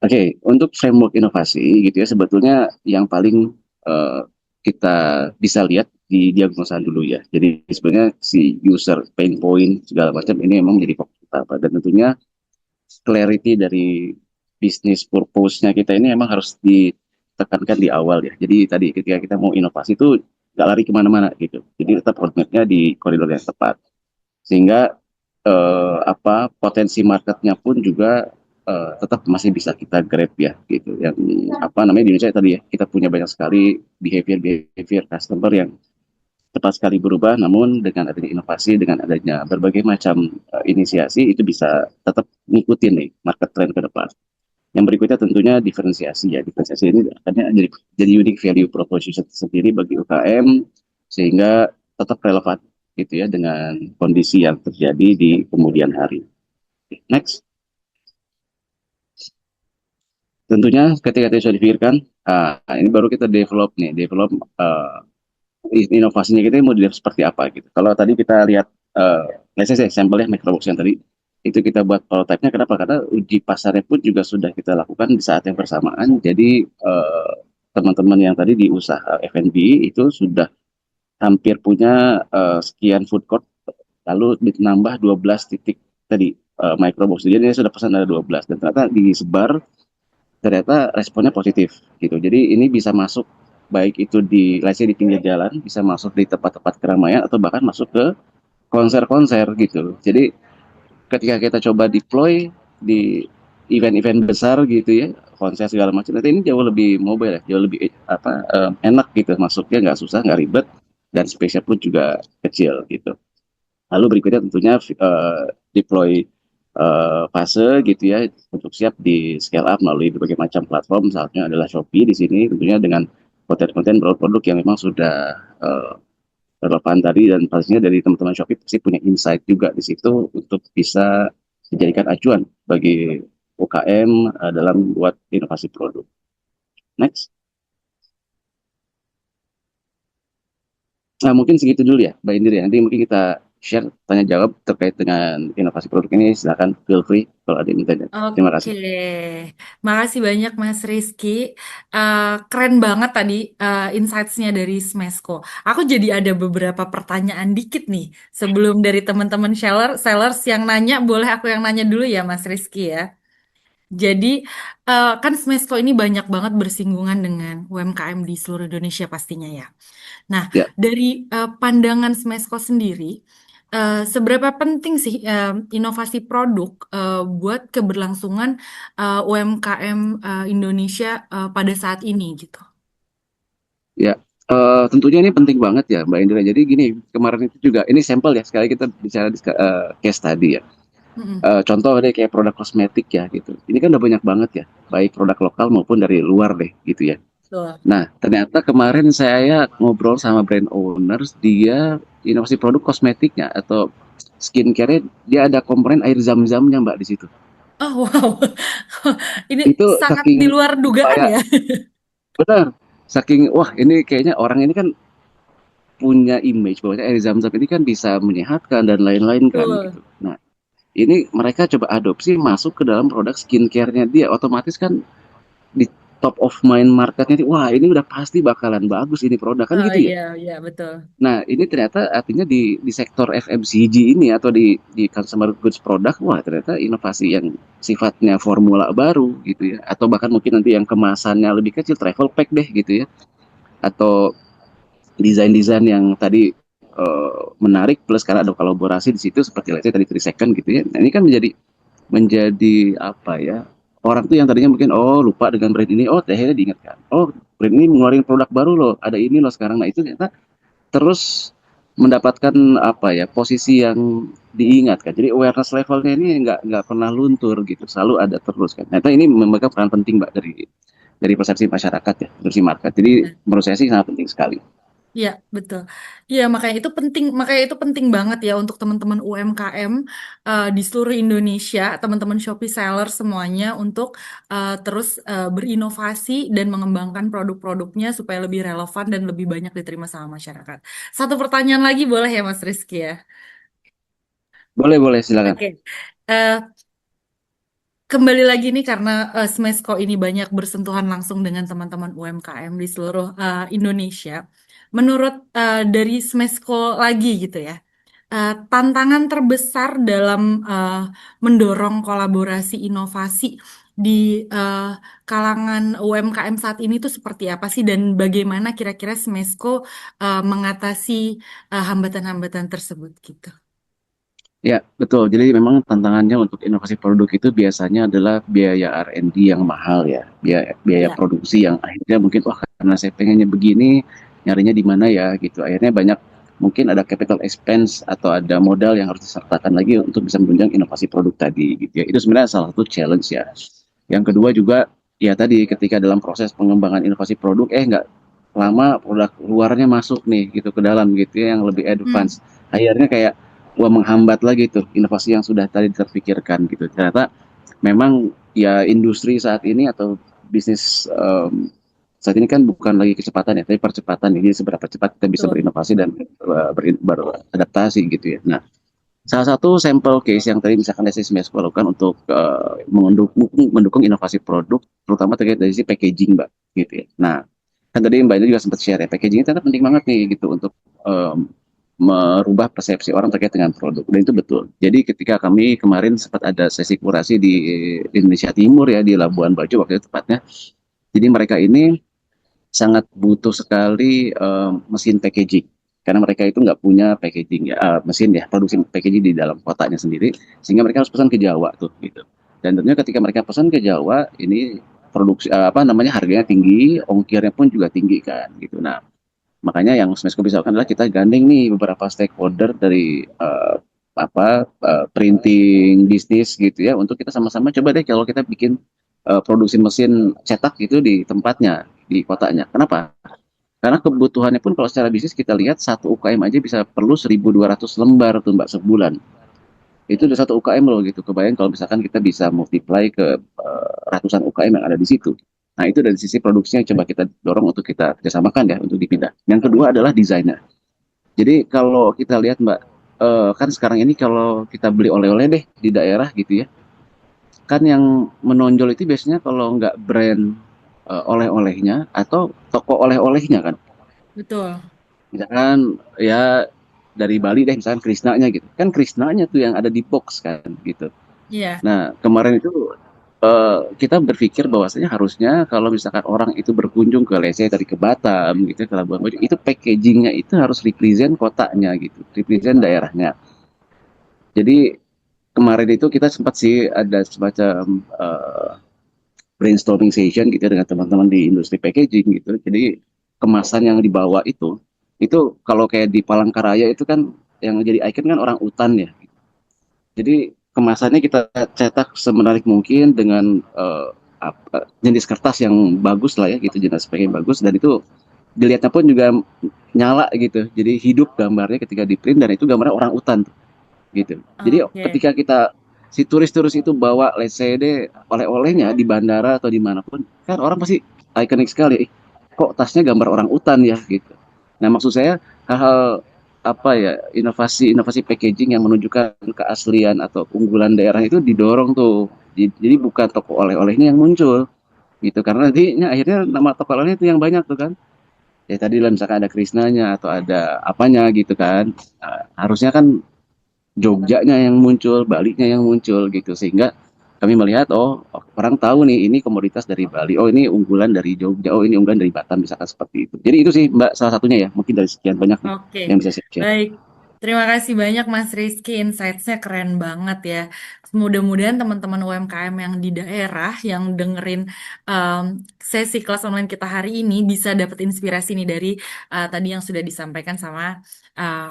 Oke, untuk framework inovasi gitu ya, sebetulnya yang paling eh, kita bisa lihat di diagnosa dulu ya. Jadi sebenarnya si user pain point segala macam ini memang menjadi fokus utama dan tentunya clarity dari bisnis purpose-nya kita ini memang harus ditekankan di awal ya. Jadi tadi ketika kita mau inovasi itu nggak lari kemana-mana gitu. Jadi tetap roadmap-nya di koridor yang tepat. Sehingga apa potensi marketnya pun juga tetap masih bisa kita grab ya gitu. Yang apa namanya di Indonesia tadi ya kita punya banyak sekali behavior customer yang cepat sekali berubah, namun dengan adanya inovasi, dengan adanya berbagai macam inisiasi itu bisa tetap ngikutin nih market trend ke depan. Yang berikutnya tentunya diferensiasi ya. Diferensiasi ini akhirnya jadi unique value proposition sendiri bagi UKM sehingga tetap relevan gitu ya dengan kondisi yang terjadi di kemudian hari. Next. Tentunya ketika itu sudah dipikirkan, ini baru kita develop inovasinya kita mau dilihat seperti apa gitu. Kalau tadi kita lihat, let's say sampelnya Microbox yang tadi, itu kita buat prototipe-nya, kenapa? Karena uji pasarnya pun juga sudah kita lakukan di saat yang bersamaan. Jadi teman-teman yang tadi di usaha F&B itu sudah hampir punya sekian food court, lalu ditambah 12 titik tadi Microbox. Jadi dia sudah pesan ada 12 dan ternyata disebar, ternyata responnya positif gitu. Jadi ini bisa masuk baik itu di let's say di pinggir jalan, bisa masuk di tempat-tempat keramaian atau bahkan masuk ke konser-konser gitu. Jadi ketika kita coba deploy di event-event besar gitu ya, konser segala macam, nanti ini jauh lebih mobile ya, jauh lebih apa enak gitu masuknya, nggak susah, nggak ribet, dan space-nya pun juga kecil gitu. Lalu berikutnya tentunya deploy fase gitu ya untuk siap di scale up melalui berbagai macam platform, misalnya adalah Shopee di sini tentunya dengan konten-konten produk-produk yang memang sudah relevan tadi, dan pastinya dari teman-teman Shopee pasti punya insight juga di situ untuk bisa dijadikan acuan bagi UKM dalam buat inovasi produk. Next. Nah, mungkin segitu dulu ya, Mbak Indri. Nanti mungkin kita share tanya jawab terkait dengan inovasi produk ini. Silakan feel free kalau ada yang bertanya. Terima Oke, kasih. makasih banyak Mas Rizky. Keren banget tadi insights-nya dari Smesco. Aku jadi ada beberapa pertanyaan dikit nih. Sebelum dari teman-teman sellers yang nanya, boleh aku yang nanya dulu ya Mas Rizky ya? Jadi kan Smesco ini banyak banget bersinggungan dengan UMKM di seluruh Indonesia pastinya ya. Nah, Ya, dari pandangan Smesco sendiri, seberapa penting sih inovasi produk buat keberlangsungan UMKM Indonesia pada saat ini gitu? ya. Tentunya ini penting banget ya, Mbak Indra. Jadi gini, kemarin itu juga ini sampel ya. Sekali kita bicara di case tadi ya. Mm-mm. Contoh deh kayak produk kosmetik ya gitu. Ini kan udah banyak banget ya, baik produk lokal maupun dari luar deh gitu ya. Betul. Nah, ternyata kemarin saya ngobrol sama brand owners, dia inovasi produk kosmetiknya atau skincare dia ada komponen air zam-zamnya Mbak di situ. Oh wow, ini Itu sangat di saking luar dugaan supaya ya. benar, saking wah ini kayaknya orang ini kan punya image bahwa air zam-zam ini kan bisa menyehatkan dan lain-lain kan Betul. gitu. Nah, ini mereka coba adopsi masuk ke dalam produk skincare-nya dia, otomatis kan di top of mind marketnya, wah ini udah pasti bakalan bagus ini produk kan Oh gitu ya. iya, iya betul. Nah ini ternyata artinya di sektor FMCG ini atau di consumer goods product, wah ternyata inovasi yang sifatnya formula baru gitu ya, atau bahkan mungkin nanti yang kemasannya lebih kecil, travel pack deh gitu ya, atau desain-desain yang tadi menarik plus karena ada kolaborasi di situ seperti let's say tadi 3 second gitu ya. Nah, ini kan menjadi apa ya, orang tuh yang tadinya mungkin oh lupa dengan brand ini, oh akhirnya diingatkan, oh brand ini mengeluarkan produk baru loh, ada ini loh sekarang. Nah itu ternyata terus mendapatkan apa ya, posisi yang diingatkan, jadi awareness levelnya ini nggak pernah luntur gitu, selalu ada terus kan. Ternyata ini memegang peran penting Mbak dari persepsi masyarakat ya, persepsi market. Jadi menurut saya sih sangat penting sekali. Iya, betul. Iya, makanya itu penting banget ya untuk teman-teman UMKM di seluruh Indonesia, teman-teman Shopee seller semuanya untuk terus berinovasi dan mengembangkan produk-produknya supaya lebih relevan dan lebih banyak diterima sama masyarakat. Satu pertanyaan lagi boleh ya, Mas Rizky ya? Boleh boleh silakan. Oke. Eh, Kembali lagi nih karena Smesco ini banyak bersentuhan langsung dengan teman-teman UMKM di seluruh Indonesia. Menurut dari Smesco lagi gitu ya, tantangan terbesar dalam mendorong kolaborasi inovasi di kalangan UMKM saat ini tuh seperti apa sih dan bagaimana kira-kira Smesco mengatasi hambatan-hambatan tersebut gitu? Ya, betul. Jadi memang tantangannya untuk inovasi produk itu biasanya adalah biaya R&D yang mahal ya, biaya Ya, produksi yang akhirnya mungkin wah karena saya pengennya begini, nyarinya di mana ya gitu. Akhirnya banyak mungkin ada capital expense atau ada modal yang harus disertakan lagi untuk bisa menunjang inovasi produk tadi gitu ya. Itu sebenarnya salah satu challenge ya. Yang kedua juga ya tadi ketika dalam proses pengembangan inovasi produk nggak lama produk luarnya masuk nih gitu ke dalam gitu ya yang lebih hmm, advance. Akhirnya kayak wah menghambat lagi tuh inovasi yang sudah tadi terpikirkan gitu. Ternyata memang ya industri saat ini atau bisnis saat ini kan bukan lagi kecepatan ya, tapi percepatan. Jadi seberapa cepat kita bisa betul. berinovasi dan beradaptasi gitu ya. Nah, salah satu sampel case yang tadi misalkan dari Smesco lakukan untuk mendukung inovasi produk, terutama terkait dari sisi packaging, Mbak, gitu ya. Nah, kan tadi Mbak juga sempat share ya, packaging itu penting banget nih gitu untuk merubah persepsi orang terkait dengan produk. Dan itu betul. Jadi ketika kami kemarin sempat ada sesi kurasi di Indonesia Timur ya, di Labuan Bajo waktu itu tepatnya. Jadi mereka ini sangat butuh sekali mesin packaging karena mereka itu nggak punya packaging ya, mesin ya produksi packaging di dalam kotanya sendiri, sehingga mereka harus pesan ke Jawa tuh gitu. Dan tentunya ketika mereka pesan ke Jawa ini produksi apa namanya, harganya tinggi, ongkirnya pun juga tinggi kan gitu. Nah, makanya yang Smesco bisa lakukan adalah kita gandeng nih beberapa stakeholder dari printing bisnis gitu ya, untuk kita sama-sama coba deh kalau kita bikin produksi mesin cetak itu di tempatnya, di kotanya. Kenapa? Karena kebutuhannya pun kalau secara bisnis kita lihat satu UKM aja bisa perlu 1.200 lembar tuh Mbak sebulan. Itu udah satu UKM loh gitu. Kebayang kalau misalkan kita bisa multiply ke ratusan UKM yang ada di situ. Nah itu dari sisi produksinya coba kita dorong untuk kita kerjasamakan ya untuk dipindah. Yang kedua adalah desainnya. Jadi kalau kita lihat Mbak, kan sekarang ini kalau kita beli oleh-oleh deh di daerah gitu ya, kan yang menonjol itu biasanya kalau nggak brand oleh-olehnya atau toko oleh-olehnya kan. Betul. Misalkan ya dari Bali deh, misalkan Krisnanya gitu. Kan Krisnanya tuh yang ada di box kan gitu. Iya. Nah, kemarin itu kita berpikir bahwasanya harusnya kalau misalkan orang itu berkunjung ke let's say tadi ke Batam gitu ya, ke Labuan Bajo, itu packagingnya itu harus represent kotanya gitu, represent daerahnya. Jadi kemarin itu kita sempat sih ada semacam brainstorming session gitu ya dengan teman-teman di industri packaging gitu. Jadi kemasan yang dibawa itu kalau kayak di Palangkaraya itu kan yang jadi ikon kan orang utan ya. Jadi kemasannya kita cetak semenarik mungkin dengan jenis kertas yang bagus lah ya gitu, jenis packaging bagus, dan itu dilihatnya pun juga nyala gitu. Jadi hidup gambarnya ketika di print, dan itu gambarnya orang utan gitu. Jadi Oke. ketika si turis-turis itu bawa let's say deh oleh-olehnya di bandara atau dimanapun, kan orang pasti ikonik sekali. Kok tasnya gambar orang utan ya gitu. Nah maksud saya hal-hal apa ya, inovasi packaging yang menunjukkan keaslian atau keunggulan daerah itu didorong tuh. Jadi bukan toko oleh-olehnya yang muncul gitu, karena nantinya akhirnya nama toko olehnya itu yang banyak tuh kan. Ya tadi lah misalkan ada Krisnanya atau ada apanya gitu kan. Nah, harusnya kan Jogjanya yang muncul, Balinya yang muncul gitu, sehingga kami melihat orang tahu nih ini komoditas dari Bali, oh ini unggulan dari Jogja, oh ini unggulan dari Batam, misalkan seperti itu. Jadi itu sih Mbak salah satunya ya, mungkin dari sekian banyak nih Oke, yang bisa saya share. baik. Terima kasih banyak Mas Rizky, insights-nya keren banget ya. Mudah-mudahan teman-teman UMKM yang di daerah yang dengerin um, sesi kelas online kita hari ini bisa dapat inspirasi nih dari tadi yang sudah disampaikan sama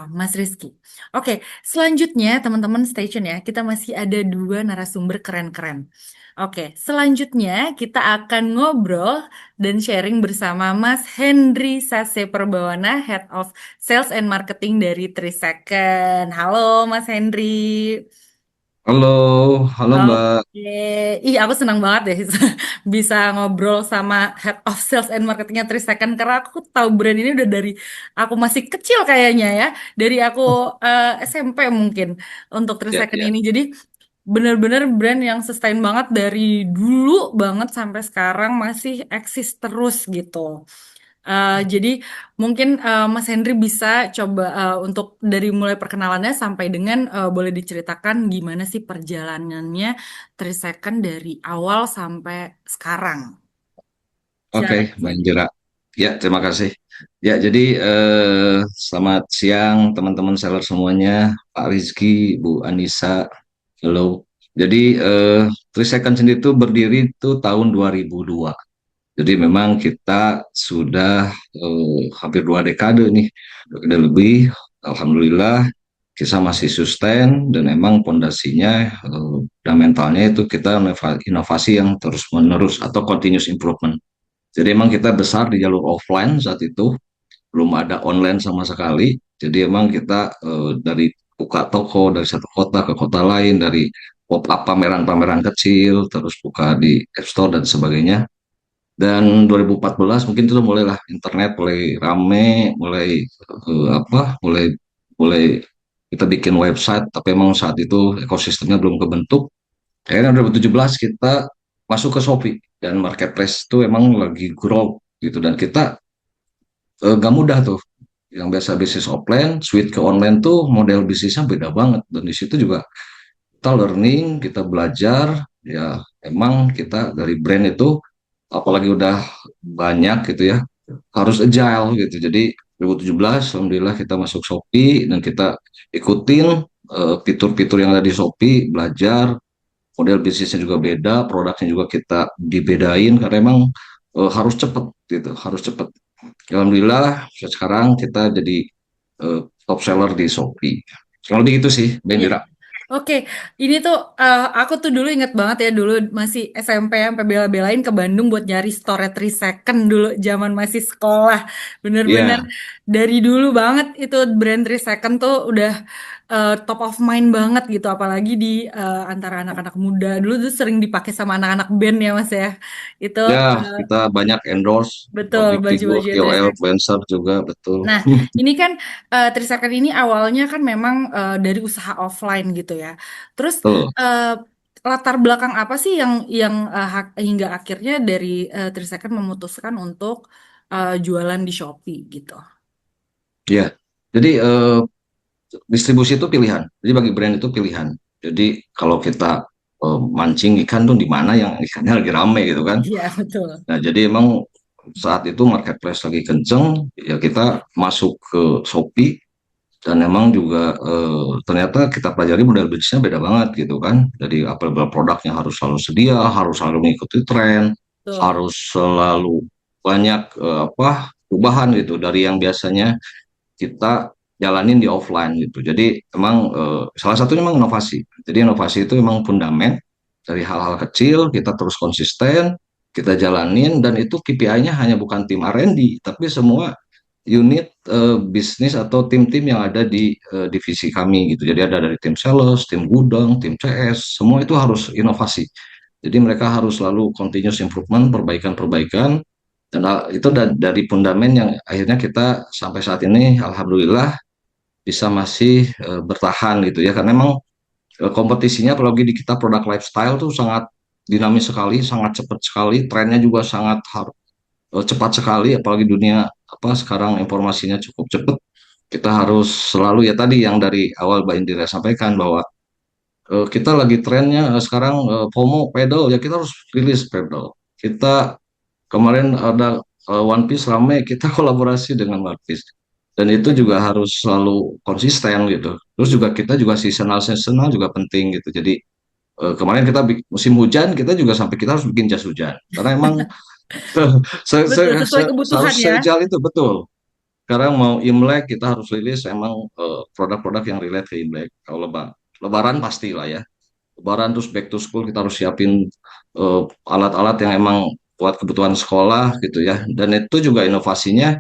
Mas Rizky. Oke, selanjutnya teman-teman stay tune ya. Kita masih ada dua narasumber keren-keren. Oke, selanjutnya kita akan ngobrol dan sharing bersama Mas Henry Sase Perbawana, Head of Sales and Marketing dari Trisecond. Halo Mas Henry. Halo, halo Mbak. Oke, ih aku senang banget deh bisa ngobrol sama Head of Sales and Marketingnya Trisecond, karena aku tahu brand ini udah dari aku masih kecil kayaknya ya, dari aku SMP mungkin untuk Ya, Trisecond ya. ini. Jadi bener-bener brand yang sustain banget dari dulu banget sampai sekarang masih eksis terus gitu. Jadi mungkin Mas Henry bisa coba untuk dari mulai perkenalannya sampai dengan boleh diceritakan gimana sih perjalanannya 3 Second dari awal sampai sekarang. Oke, Silakan. Mbak Indira. Ya, terima kasih. Ya, jadi selamat siang teman-teman seller semuanya, Pak Rizky, Bu Anissa, halo. Jadi 3 Second sendiri itu berdiri itu tahun 2002. Jadi memang kita sudah hampir 2 dekade nih, 2 dekade lebih. Alhamdulillah kita masih sustain, dan emang pondasinya fundamentalnya itu kita inovasi yang terus menerus atau continuous improvement. Jadi emang kita besar di jalur offline saat itu, belum ada online sama sekali. Jadi emang kita dari buka toko dari satu kota ke kota lain, dari pop up pameran-pameran kecil, terus buka di App Store dan sebagainya. Dan 2014 mungkin itu mulailah internet mulai rame, mulai mulai mulai kita bikin website, tapi emang saat itu ekosistemnya belum kebentuk. Akhirnya 2017 kita masuk ke Shopee, dan marketplace itu emang lagi grow gitu, dan kita gak mudah tuh. Yang biasa bisnis offline, switch ke online tuh model bisnisnya beda banget, dan di situ juga kita learning, kita belajar, ya emang kita dari brand itu apalagi udah banyak gitu ya, harus agile gitu. Jadi 2017 alhamdulillah kita masuk Shopee, dan kita ikutin fitur-fitur yang ada di Shopee, belajar model bisnisnya juga beda, produknya juga kita dibedain, karena emang harus cepet gitu, harus cepet. Alhamdulillah sekarang kita jadi top seller di Shopee. Kalau begitu sih, Bendera. Oke, ini tuh aku tuh dulu inget banget ya, dulu masih SMP sampai bela-belain ke Bandung buat nyari store 3 Second dulu zaman masih sekolah. Bener-bener Ya, dari dulu banget itu brand 3 Second tuh udah top of mind banget gitu, apalagi di antara anak-anak muda. Dulu tuh sering dipakai sama anak-anak band ya Mas ya. Itu ya kita banyak endorse betul public figure, baju-baju KOL, 3 influencer juga betul. Nah, ini kan 3 Second ini awalnya kan memang dari usaha offline gitu ya. Terus Betul. eh, latar belakang apa sih yang hingga akhirnya dari 3 Second memutuskan untuk jualan di Shopee gitu? Ya, jadi distribusi itu pilihan. Jadi bagi brand itu pilihan. Jadi kalau kita mancing ikan tuh di mana yang ikannya lagi rame gitu kan. Iya, betul. Nah, jadi emang saat itu marketplace lagi kenceng, ya kita masuk ke Shopee dan emang juga ternyata kita pelajari model bisnisnya beda banget gitu kan. Jadi apabila produknya harus selalu sedia, harus selalu mengikuti tren, Betul. harus selalu banyak perubahan gitu dari yang biasanya kita jalanin di offline gitu. Jadi emang salah satunya memang inovasi. Jadi inovasi itu memang fundamen dari hal-hal kecil kita terus konsisten kita jalanin dan itu KPI-nya hanya bukan tim R&D tapi semua unit bisnis atau tim-tim yang ada di divisi kami gitu. Jadi ada dari tim sales, tim gudang, tim CS, semua itu harus inovasi. Jadi mereka harus selalu continuous improvement, perbaikan-perbaikan dan itu dari fundamen yang akhirnya kita sampai saat ini alhamdulillah bisa masih bertahan gitu ya karena memang kompetisinya apalagi di kita produk lifestyle tuh sangat dinamis sekali, sangat cepat sekali, trennya juga sangat cepat sekali apalagi dunia sekarang informasinya cukup cepat. Kita harus selalu ya tadi yang dari awal Mbak Indira sampaikan bahwa kita lagi trennya sekarang FOMO pedal ya kita harus rilis pedal. Kita kemarin ada One Piece rame, kita kolaborasi dengan One Piece. Dan itu juga harus selalu konsisten gitu. Terus juga kita juga seasonal juga penting gitu. Jadi kemarin kita musim hujan kita juga sampai kita harus bikin jas hujan. Karena emang Betul, sesuai kebutuhan harus ya. sejal itu betul. Sekarang mau Imlek kita harus rilis emang produk-produk yang relate ke Imlek. Kalau Lebaran pasti lah ya. Lebaran terus back to school kita harus siapin alat-alat yang emang buat kebutuhan sekolah gitu ya. Dan itu juga inovasinya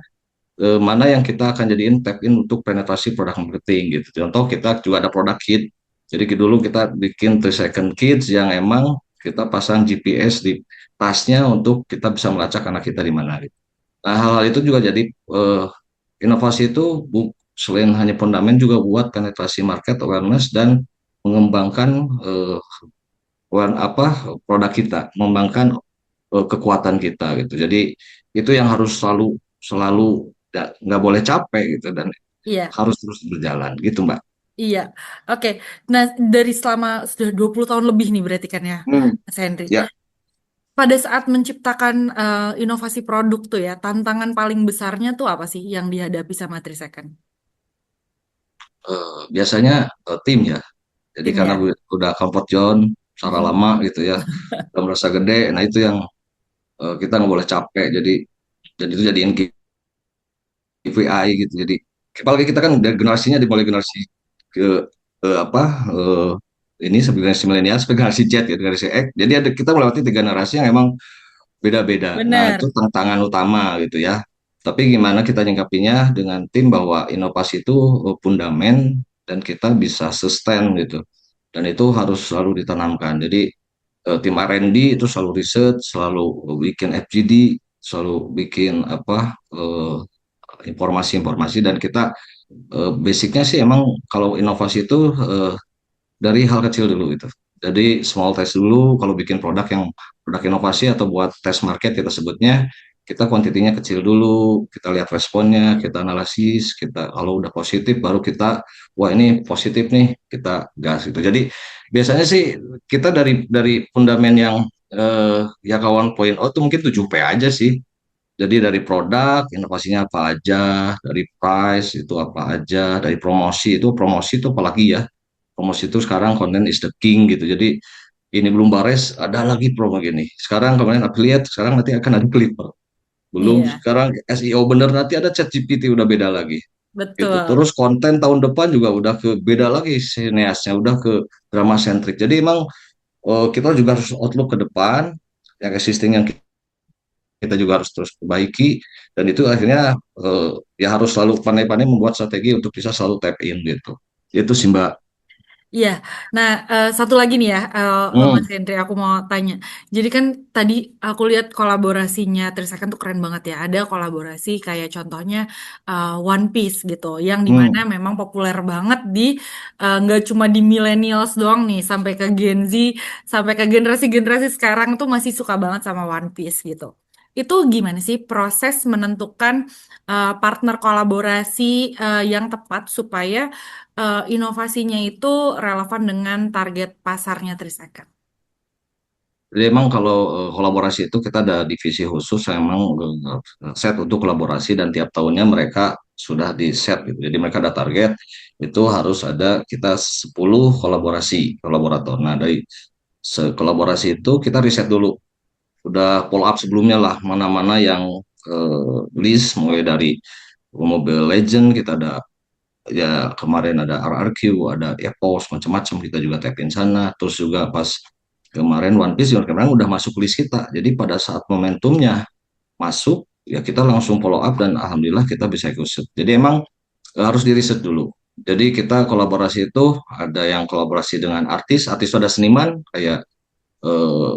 mana yang kita akan jadiin tap in untuk penetrasi produk marketing gitu. Contoh kita juga ada produk kit. Jadi dulu kita bikin 3 second kits yang emang kita pasang GPS di tasnya untuk kita bisa melacak anak kita di mana gitu. Nah, hal-hal itu juga jadi inovasi itu selain hanya fundament juga buat penetrasi market awareness dan mengembangkan produk kita, mengembangkan kekuatan kita gitu. Jadi itu yang harus selalu selalu nggak boleh capek gitu dan Iya, harus terus berjalan gitu Mbak. iya. Oke. Nah, dari selama sudah 20 tahun lebih nih berarti kan ya, Hmm, Mas Henry. ya Pada saat menciptakan inovasi produk tuh ya, tantangan paling besarnya tuh apa sih yang dihadapi sama Trisecond? biasanya tim ya. Jadi Tim karena ya? udah comfort zone, secara lama gitu ya, udah merasa gede. Nah itu yang kita nggak boleh capek. Jadi itu jadiin KPI gitu. Jadi apalagi kita kan dari generasinya dimulai generasi ke apa ini sebagai generasi milenial, sebagai generasi Z ya, generasi X. Jadi kita melewati 3 generasi yang emang beda-beda. Nah, Benar. itu tantangan utama gitu ya. Tapi gimana kita nyingkapinya dengan tim bahwa inovasi itu fundamen dan kita bisa sustain gitu. Dan itu harus selalu ditanamkan. Jadi tim R&D itu selalu riset, selalu bikin FGD, selalu bikin informasi-informasi dan kita basicnya sih emang kalau inovasi itu dari hal kecil dulu gitu. Jadi small test dulu kalau bikin produk inovasi atau buat test market kita sebutnya, kita kuantitinya kecil dulu, kita lihat responnya, kita analisis, kita kalau udah positif baru kita wah ini positif nih, kita gas gitu. Jadi biasanya sih kita dari fundamen yang ya kawan point out tuh mungkin 7P aja sih. Jadi dari produk, inovasinya apa aja, dari price itu apa aja, dari promosi itu apalagi ya. Promosi itu sekarang content is the king gitu. Jadi ini belum bares, ada lagi promo gini. Sekarang kemarin affiliate, sekarang nanti akan ada Clipper. Belum Iya, sekarang SEO bener nanti ada ChatGPT udah beda lagi. Gitu. betul. Terus konten tahun depan juga udah ke beda lagi sineasnya, udah ke drama centric. Jadi emang kita juga harus outlook ke depan yang existing yang kita juga harus terus perbaiki dan itu akhirnya ya harus selalu pandai-pandai membuat strategi untuk bisa selalu tap in gitu. Itu sih Mbak. Iya, nah satu lagi nih ya, Mas Hmm, Henry, aku mau tanya. Jadi kan tadi aku lihat kolaborasinya Trisakti tuh keren banget ya. Ada kolaborasi kayak contohnya One Piece gitu, yang dimana hmm. memang populer banget di nggak cuma di millennials doang nih, sampai ke Gen Z, sampai ke generasi-generasi sekarang tuh masih suka banget sama One Piece gitu. Itu gimana sih proses menentukan partner kolaborasi yang tepat supaya inovasinya itu relevan dengan target pasarnya Trisakti? Jadi emang kalau kolaborasi itu kita ada divisi khusus yang emang set untuk kolaborasi dan tiap tahunnya mereka sudah di set gitu. Jadi mereka ada target itu harus ada kita 10 kolaborator. Nah, dari kolaborasi itu kita riset dulu. Udah follow up sebelumnya lah mana-mana yang list mulai dari Mobile Legend kita ada ya kemarin ada RRQ, ada EPOS macam-macam kita juga tap in sana. Terus juga pas kemarin One Piece juga kemarin udah masuk list kita. Jadi pada saat momentumnya masuk ya kita langsung follow up dan alhamdulillah kita bisa execute. Jadi emang harus di riset dulu. Jadi kita kolaborasi itu ada yang kolaborasi dengan artis, artis itu ada seniman kayak eh,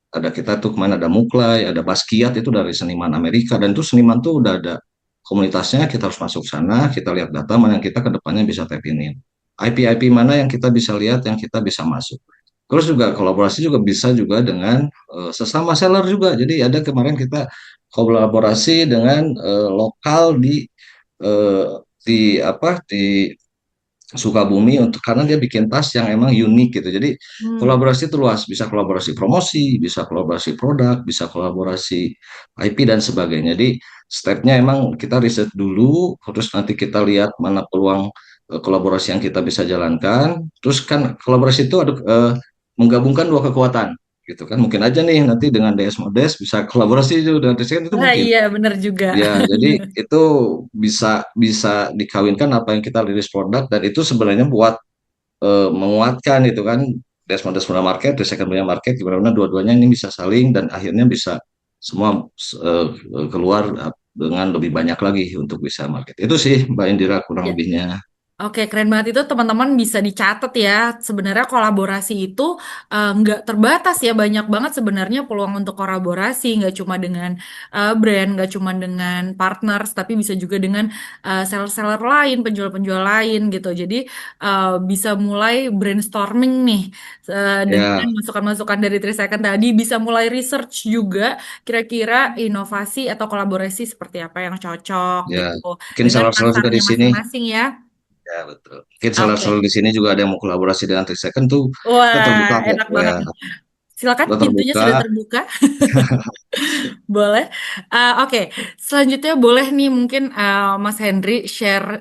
ada kita tuh kemarin ada Muklai, ada Basquiat itu dari seniman Amerika dan itu seniman tuh udah ada komunitasnya, kita harus masuk sana, kita lihat data mana yang kita kedepannya bisa tap in. IP mana yang kita bisa lihat, yang kita bisa masuk. Terus juga kolaborasi juga bisa juga dengan sesama seller juga. Jadi ada kemarin kita kolaborasi dengan lokal eh, di Sukabumi untuk karena dia bikin tas yang emang unik gitu. Jadi Hmm. kolaborasi itu luas, bisa kolaborasi promosi, bisa kolaborasi produk, bisa kolaborasi IP dan sebagainya. Jadi stepnya emang kita riset dulu, terus nanti kita lihat mana peluang kolaborasi yang kita bisa jalankan. Terus kan kolaborasi itu ada menggabungkan dua kekuatan gitu kan. Mungkin aja nih nanti dengan DS Modes bisa kolaborasi itu dengan DS itu Ah mungkin. iya bener juga. Ya, jadi itu bisa bisa dikawinkan apa yang kita rilis produk dan itu sebenarnya buat menguatkan itu kan Desmond Desmond Market, the second punya market, gimana dua-duanya ini bisa saling dan akhirnya bisa semua keluar dengan lebih banyak lagi untuk bisa market. Itu sih Mbak Indira kurang Ya. lebihnya. Oke, keren banget itu teman-teman bisa dicatat ya. Sebenarnya kolaborasi itu nggak terbatas ya, banyak banget sebenarnya peluang untuk kolaborasi, nggak cuma dengan brand, nggak cuma dengan partners, tapi bisa juga dengan seller-seller lain, penjual-penjual lain gitu. Jadi bisa mulai brainstorming nih dengan Ya, masukan-masukan dari Trisecond tadi, bisa mulai research juga kira-kira inovasi atau kolaborasi seperti apa yang cocok ya. gitu Mungkin dengan seller-seller juga di pasarnya sini. masing-masing ya. Ya, betul. Mungkin seller-seller Oke. di sini juga ada yang mau kolaborasi dengan 3 Second tuh kita Wah, terbuka kok. enak Ya, banget. Silakan, kita pintunya terbuka. sudah terbuka. Boleh. Oke, selanjutnya boleh nih mungkin Mas Henry share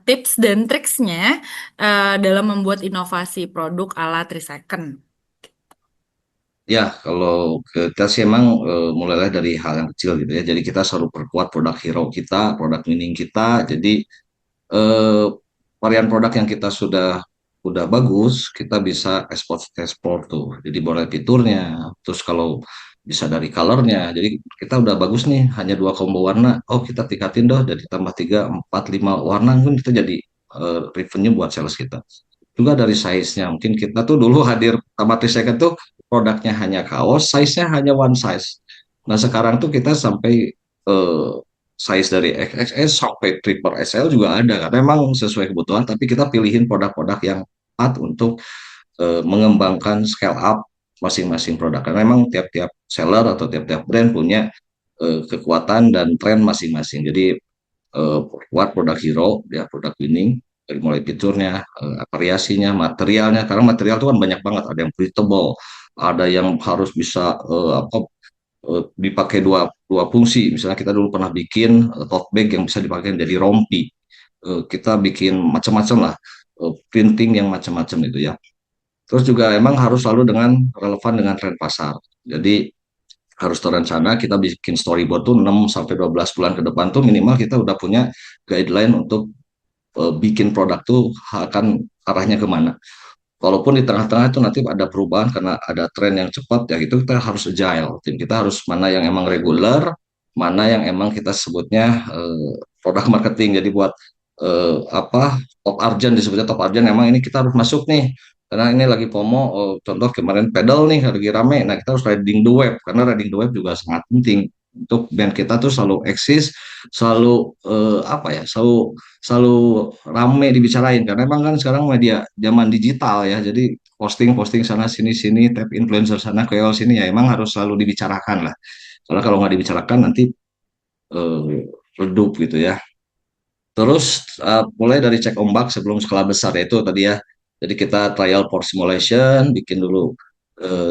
tips dan triksnya dalam membuat inovasi produk ala 3 Second. Ya, kalau kita sih emang mulailah dari hal yang kecil gitu ya. Jadi kita selalu perkuat produk hero kita, produk winning kita. Jadi eh, varian produk yang kita sudah bagus, kita bisa ekspor tuh. Jadi boleh fiturnya, terus kalau bisa dari colornya. Jadi kita udah bagus nih, hanya 2 combo warna. Oh kita tingkatin doh, jadi tambah 3, 4, 5 warna, pun kita jadi revenue buat sales kita juga dari size-nya. Mungkin kita tuh dulu hadir sama Triseket tuh produknya hanya kaos, size-nya hanya one size. Nah sekarang tuh kita sampai eh, size dari XXS sampai triple XL juga ada karena memang sesuai kebutuhan. Tapi kita pilihin produk-produk yang tepat untuk mengembangkan scale up masing-masing produk. Karena memang tiap-tiap seller atau tiap-tiap brand punya kekuatan dan tren masing-masing. Jadi buat produk hero, ya produk winning dari mulai fiturnya, variasinya, materialnya. Karena material itu kan banyak banget. Ada yang breathable, ada yang harus bisa dipakai dua dua fungsi. Misalnya kita dulu pernah bikin tote bag yang bisa dipakai jadi rompi. Kita bikin macam-macam lah, printing yang macam-macam itu ya. Terus juga emang harus selalu dengan relevan dengan tren pasar. Jadi harus terencana kita bikin storyboard tuh 6 sampai 12 bulan ke depan tuh minimal kita udah punya guideline untuk bikin produk tuh akan arahnya kemana. Walaupun di tengah-tengah itu nanti ada perubahan karena ada tren yang cepat ya itu kita harus agile. Tim kita harus mana yang emang reguler, mana yang emang kita sebutnya produk marketing. Jadi buat top urgent disebutnya top urgent emang ini kita harus masuk nih karena ini lagi FOMO, contoh kemarin pedal nih lagi rame, nah kita harus riding the wave karena riding the wave juga sangat penting untuk band kita tuh selalu eksis, selalu selalu selalu rame dibicarain karena emang kan sekarang media zaman digital ya jadi posting-posting sana sini sini tap influencer sana KOL sini ya emang harus selalu dibicarakan lah soalnya kalau nggak dibicarakan nanti eh, redup gitu ya. Terus mulai dari cek ombak sebelum skala besar itu tadi ya. Jadi kita trial for simulation, bikin dulu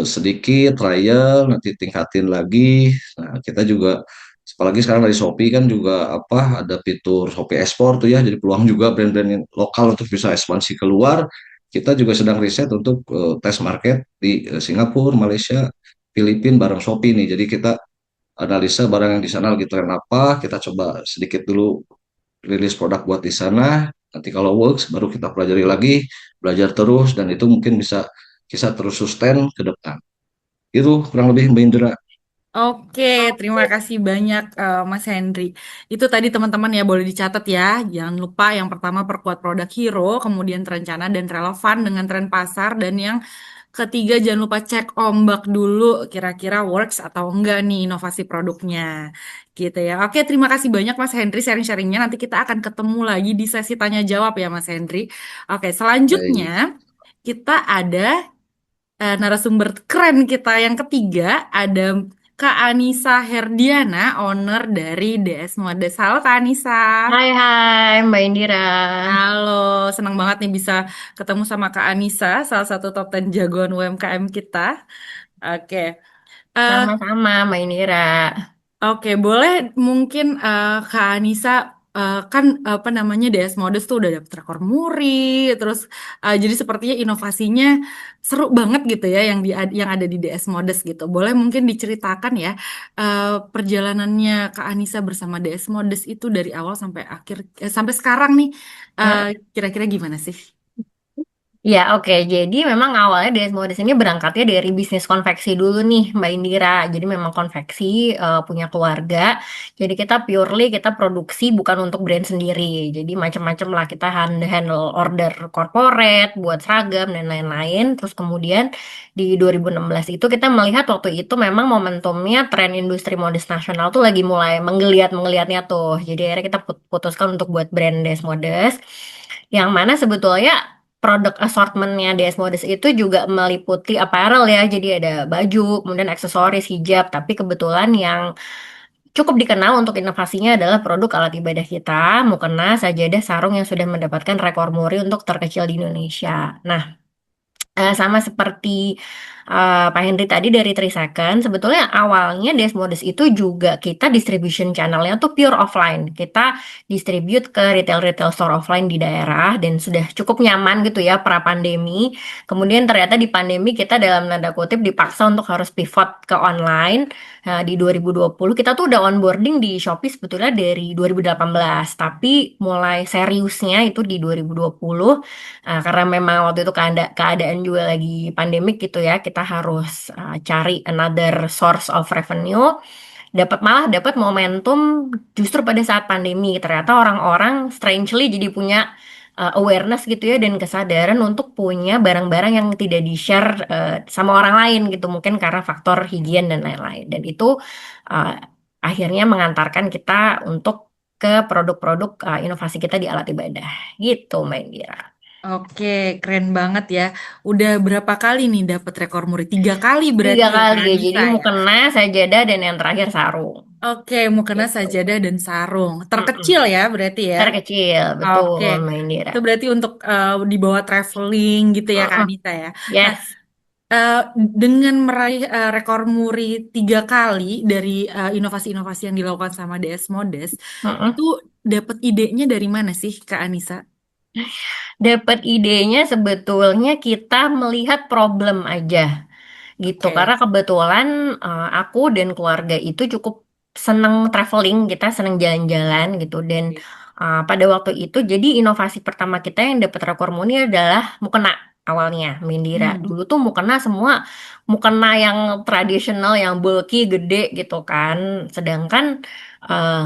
sedikit trial, nanti tingkatin lagi. Nah, kita juga apalagi sekarang dari Shopee kan juga apa ada fitur Shopee Export tuh ya, jadi peluang juga brand-brand yang lokal untuk bisa ekspansi keluar. Kita juga sedang riset untuk tes market di Singapura, Malaysia, Filipina bareng Shopee nih. Jadi kita analisa barang yang di sana lagi tren apa, kita coba sedikit dulu rilis produk buat di sana. Nanti kalau works baru kita pelajari lagi, belajar terus dan itu mungkin bisa terus sustain ke depan. Itu kurang lebih Mbak Indra. Oke, terima kasih banyak Mas Henry. Itu tadi teman-teman ya boleh dicatat ya. Jangan lupa yang pertama perkuat produk hero, kemudian terencana dan relevan dengan tren pasar, dan yang ketiga jangan lupa cek ombak dulu kira-kira works atau enggak nih inovasi produknya. Gitu ya. Oke, terima kasih banyak Mas Henry sharing-sharingnya. Nanti kita akan ketemu lagi di sesi tanya jawab ya Mas Henry. Oke, selanjutnya Baik. kita ada narasumber keren kita yang ketiga, ada Kak Anissa Herdiana, owner dari DS Modes. Halo Kak Anissa. Hai hai Mbak Indira. Halo, senang banget nih bisa ketemu sama Kak Anissa, salah satu top 10 jagoan UMKM kita. Oke. Eh, Sama-sama Mbak Indira. Oke, boleh mungkin Kak Anissa, kan apa namanya DS Modus tuh udah dapet rekor muri, terus jadi sepertinya inovasinya seru banget gitu ya yang ada di DS Modus gitu. Boleh mungkin diceritakan ya perjalanannya Kak Anissa bersama DS Modus itu dari awal sampai akhir sampai sekarang nih, eh, Nah, kira-kira gimana sih? ya, oke. Jadi memang awalnya Desmodus ini berangkatnya dari bisnis konveksi dulu nih, Mbak Indira. Jadi memang konveksi punya keluarga. Jadi kita purely kita produksi bukan untuk brand sendiri. Jadi macam-macam lah kita handle order corporate buat seragam dan lain-lain. Terus kemudian di 2016 itu kita melihat waktu itu memang momentumnya tren industri modis nasional tuh lagi mulai menggeliat-menggeliatnya tuh. Jadi akhirnya kita putuskan untuk buat brand Desmodus. Yang mana sebetulnya produk assortmentnya DS Modest itu juga meliputi apparel ya, jadi ada baju, kemudian aksesoris, hijab, tapi kebetulan yang cukup dikenal untuk inovasinya adalah produk alat ibadah kita, mukena, sajadah, sarung yang sudah mendapatkan rekor muri untuk terkecil di Indonesia. Nah, sama seperti Pak Henry tadi dari 3 Second, sebetulnya awalnya Desmodus itu juga kita distribution channelnya tuh pure offline. Kita distribute ke retail-retail store offline di daerah dan sudah cukup nyaman gitu ya pra pandemi. Kemudian ternyata di pandemi kita dalam tanda kutip dipaksa untuk harus pivot ke online. Nah, di 2020 kita tuh udah onboarding di Shopee sebetulnya dari 2018, tapi mulai seriusnya itu di 2020. Karena memang waktu itu keadaan juga lagi pandemik gitu ya, kita harus cari another source of revenue. Malah dapat momentum justru pada saat pandemi. Ternyata orang-orang strangely jadi punya awareness gitu ya dan kesadaran untuk punya barang-barang yang tidak di-share sama orang lain gitu. Mungkin karena faktor higien dan lain-lain. Dan itu uh, akhirnya mengantarkan kita untuk ke produk-produk inovasi kita di alat ibadah gitu, Mbak Indira. Oke, keren banget ya. Udah berapa kali nih dapat rekor muri? 3 kali berarti 3 ya kali Kak ya, Anissa jadi ya. mukena, sajadah, dan yang terakhir sarung. Oke, mukena Gitu. sajadah dan sarung. Mm-mm. Terkecil ya berarti ya. Terkecil, betul, Oke, Mbak Indira. itu berarti untuk dibawa traveling gitu ya Kak Mm-mm. Anissa ya. Nah, Yes. eh, dengan meraih rekor muri 3 kali dari inovasi-inovasi yang dilakukan sama DS Modes, itu Mm-mm. dapat idenya dari mana sih Kak Anissa? Dapat idenya sebetulnya kita melihat problem aja gitu. Oke. Karena kebetulan aku dan keluarga itu cukup seneng traveling, kita seneng jalan-jalan gitu. Dan pada waktu itu, jadi inovasi pertama kita yang dapat rekor muni adalah mukena awalnya, Mindira. Hmm, Dulu tuh mukena semua mukena yang tradisional, yang bulky, gede gitu kan. Sedangkan eh,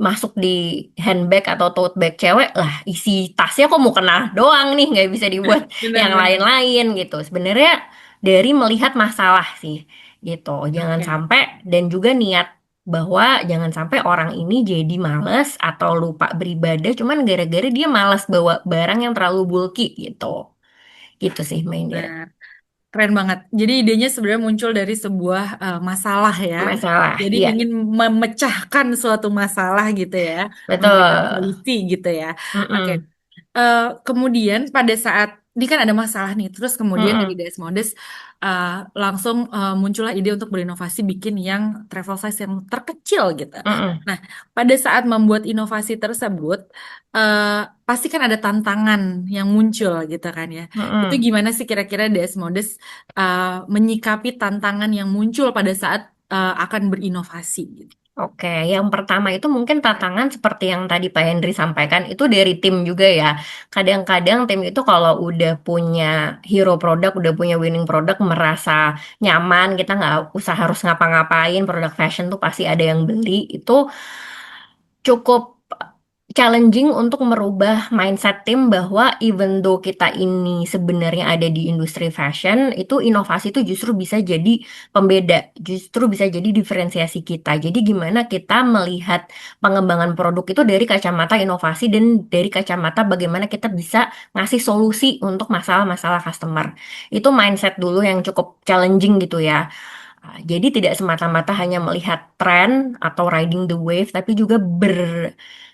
masuk di handbag atau tote bag cewek lah, isi tasnya kok mukena doang nih, nggak bisa dibuat yang benar-benar. lain-lain gitu. Sebenarnya dari melihat masalah sih gitu. Jangan Oke. sampai dan juga niat bahwa jangan sampai orang ini jadi males atau lupa beribadah cuman gara-gara dia malas bawa barang yang terlalu bulky gitu. Gitu sih main dia. Benar. Keren banget. Jadi idenya sebenarnya muncul dari sebuah masalah ya. Masalah, Jadi iya, ingin memecahkan suatu masalah gitu ya, memberikan betul. solusi gitu ya. Oke. Mm-mm. Kemudian pada saat ini kan ada masalah nih, terus kemudian dari Mm-mm. Desmodes langsung muncullah ide untuk berinovasi bikin yang travel size yang terkecil gitu. Mm-mm. Nah, pada saat membuat inovasi tersebut, pasti kan ada tantangan yang muncul gitu kan ya. Itu Mm-mm. gimana sih kira-kira Desmodes menyikapi tantangan yang muncul pada saat akan berinovasi gitu? Oke, yang pertama itu mungkin tantangan seperti yang tadi Pak Hendri sampaikan itu dari tim juga ya. Kadang-kadang tim itu kalau udah punya hero produk, udah punya winning produk, merasa nyaman, kita nggak usah harus ngapa-ngapain, produk fashion tuh pasti ada yang beli. Itu cukup challenging untuk merubah mindset tim bahwa even though kita ini sebenarnya ada di industri fashion, itu inovasi itu justru bisa jadi pembeda, justru bisa jadi diferensiasi kita. Jadi gimana kita melihat pengembangan produk itu dari kacamata inovasi dan dari kacamata bagaimana kita bisa ngasih solusi untuk masalah-masalah customer. Itu mindset dulu yang cukup challenging gitu ya. Jadi tidak semata-mata hanya melihat tren atau riding the wave, tapi juga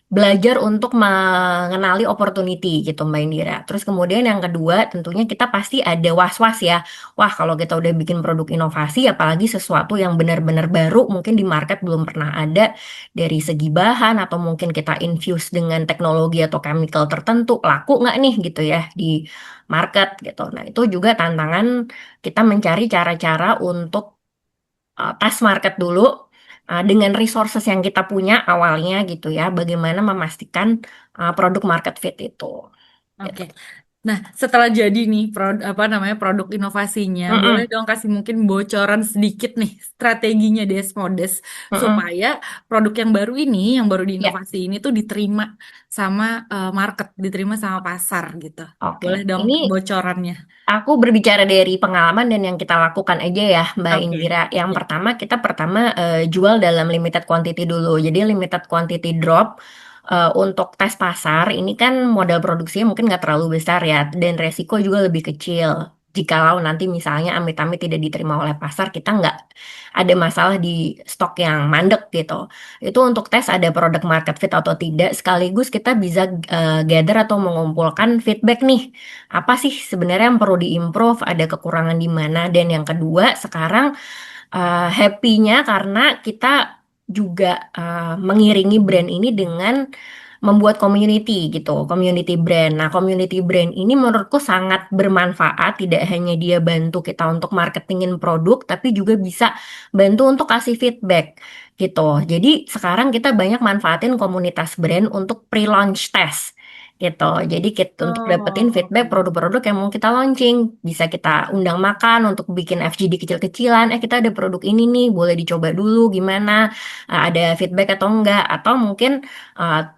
belajar untuk mengenali opportunity gitu Mbak Indira. Terus kemudian yang kedua tentunya kita pasti ada was-was ya. Wah kalau kita udah bikin produk inovasi, apalagi sesuatu yang benar-benar baru, mungkin di market belum pernah ada dari segi bahan atau mungkin kita infuse dengan teknologi atau chemical tertentu, laku nggak nih gitu ya di market gitu. Nah itu juga tantangan kita mencari cara-cara untuk tes market dulu dengan resources yang kita punya awalnya gitu ya, bagaimana memastikan produk market fit itu gitu. Oke. Nah, setelah jadi nih apa namanya produk inovasinya, boleh Mm-mm. dong kasih mungkin bocoran sedikit nih strateginya Desmodes Mm-mm. supaya produk yang baru ini, yang baru Ya, diinovasi ini tuh diterima sama market, diterima sama pasar gitu. oke. Boleh dong Ini bocorannya. aku berbicara dari pengalaman dan yang kita lakukan aja ya, Mbak Oke. Indira. Yang Ya. pertama, kita pertama jual dalam limited quantity dulu. Jadi limited quantity drop untuk tes pasar, ini kan modal produksinya mungkin nggak terlalu besar ya, dan resiko juga lebih kecil. Jikalau nanti misalnya amit-amit tidak diterima oleh pasar, kita nggak ada masalah di stok yang mandek gitu. Itu untuk tes ada produk market fit atau tidak, sekaligus kita bisa gather atau mengumpulkan feedback nih apa sih sebenarnya yang perlu diimprove, ada kekurangan di mana, dan yang kedua sekarang happy-nya karena kita juga mengiringi brand ini dengan membuat community gitu, community brand. Nah, community brand ini menurutku sangat bermanfaat, tidak hanya dia bantu kita untuk marketingin produk, tapi juga bisa bantu untuk kasih feedback gitu. Jadi sekarang kita banyak manfaatin komunitas brand untuk pre-launch test gitu. Jadi kita untuk dapetin Oh, feedback oke. produk-produk yang mau kita launching, bisa kita undang makan untuk bikin FGD kecil-kecilan. Kita ada produk ini nih, boleh dicoba dulu gimana? Ada feedback atau enggak? Atau mungkin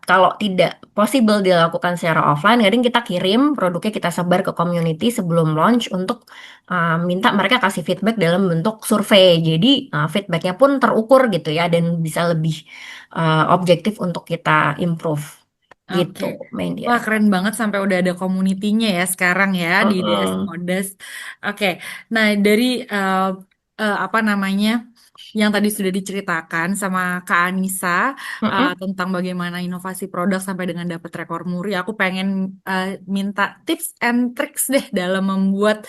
kalau tidak possible dilakukan secara offline, kadang kita kirim produknya kita sebar ke community sebelum launch untuk minta mereka kasih feedback dalam bentuk survei. Jadi feedbacknya pun terukur gitu ya dan bisa lebih objektif untuk kita improve. Oke. Gitu, main dia. Wah, keren banget sampai udah ada komunitinya ya sekarang ya di DS Mm-mm. Modes. Oke. Nah, dari apa namanya yang tadi sudah diceritakan sama Kak Anissa Mm-mm. tentang bagaimana inovasi produk sampai dengan dapat rekor muri, aku pengen minta tips and tricks deh dalam membuat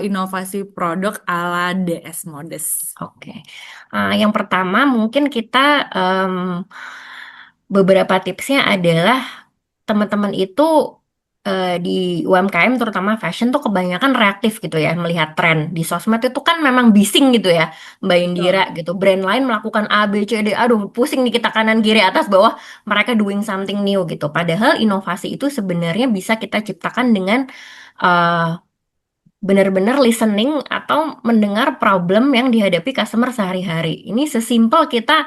inovasi produk ala DS Modes. Oke. Yang pertama mungkin kita beberapa tipsnya adalah teman-teman itu di UMKM terutama fashion tuh kebanyakan reaktif gitu ya melihat tren di sosmed itu kan memang bising gitu ya Mbak Indira Betul. gitu brand lain melakukan A B C D aduh pusing nih kita kanan kiri atas bawah mereka doing something new gitu padahal inovasi itu sebenarnya bisa kita ciptakan dengan eh, benar-benar listening atau mendengar problem yang dihadapi customer sehari-hari. Ini sesimpel kita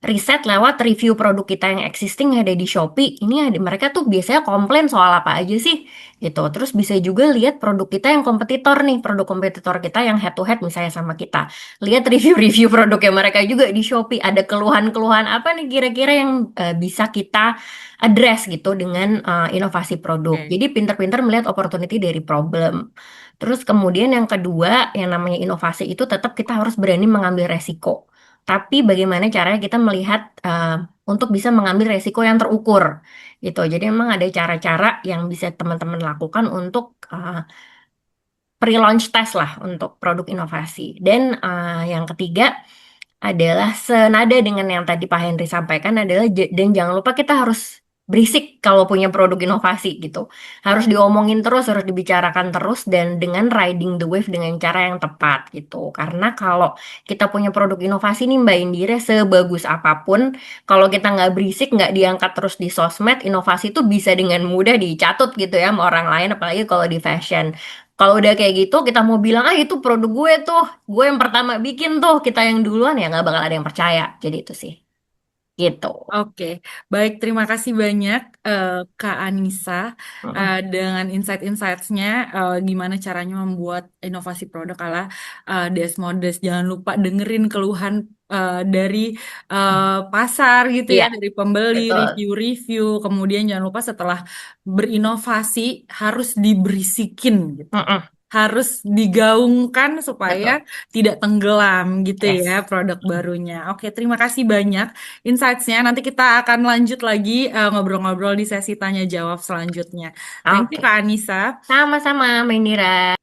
riset lewat review produk kita yang existing yang ada di Shopee. Ini ada mereka tuh biasanya komplain soal apa aja sih gitu. Terus bisa juga lihat produk kita yang kompetitor nih, produk kompetitor kita yang head to head misalnya sama kita. Lihat review-review produknya mereka juga di Shopee. Ada keluhan-keluhan apa nih kira-kira yang bisa kita address gitu dengan inovasi produk. Oke. Jadi pinter-pinter melihat opportunity dari problem. Terus kemudian yang kedua, yang namanya inovasi itu tetap kita harus berani mengambil resiko. tapi bagaimana caranya kita melihat untuk bisa mengambil resiko yang terukur gitu. Jadi memang ada cara-cara yang bisa teman-teman lakukan untuk pre-launch test lah untuk produk inovasi. Dan yang ketiga adalah senada dengan yang tadi Pak Henry sampaikan adalah dan jangan lupa kita harus berisik kalau punya produk inovasi gitu. Harus diomongin terus, harus dibicarakan terus dan dengan riding the wave dengan cara yang tepat gitu. Karena kalau kita punya produk inovasi nih Mbak Indira sebagus apapun, kalau kita nggak berisik, nggak diangkat terus di sosmed, inovasi itu bisa dengan mudah dicatut gitu ya sama orang lain, apalagi kalau di fashion. Kalau udah kayak gitu, kita mau bilang, ah itu produk gue yang pertama bikin tuh, kita yang duluan ya nggak bakal ada yang percaya. Jadi itu sih, gitu. Oke, baik. Terima kasih banyak Kak Anissa Mm-mm. dengan insight-insights-nya gimana caranya membuat inovasi produk ala Desmodes. Jangan lupa dengerin keluhan dari pasar gitu ya, Iya, dari pembeli, betul. review-review. Kemudian jangan lupa setelah berinovasi harus diberisikin gitu. Mm-mm. Harus digaungkan supaya Betul. tidak tenggelam gitu ya Yes. produk barunya. Oke, terima kasih banyak insights-nya. Nanti kita akan lanjut lagi ngobrol-ngobrol di sesi tanya jawab selanjutnya. Thank you Oke. Kak Anissa. Sama-sama, Mbak Indira.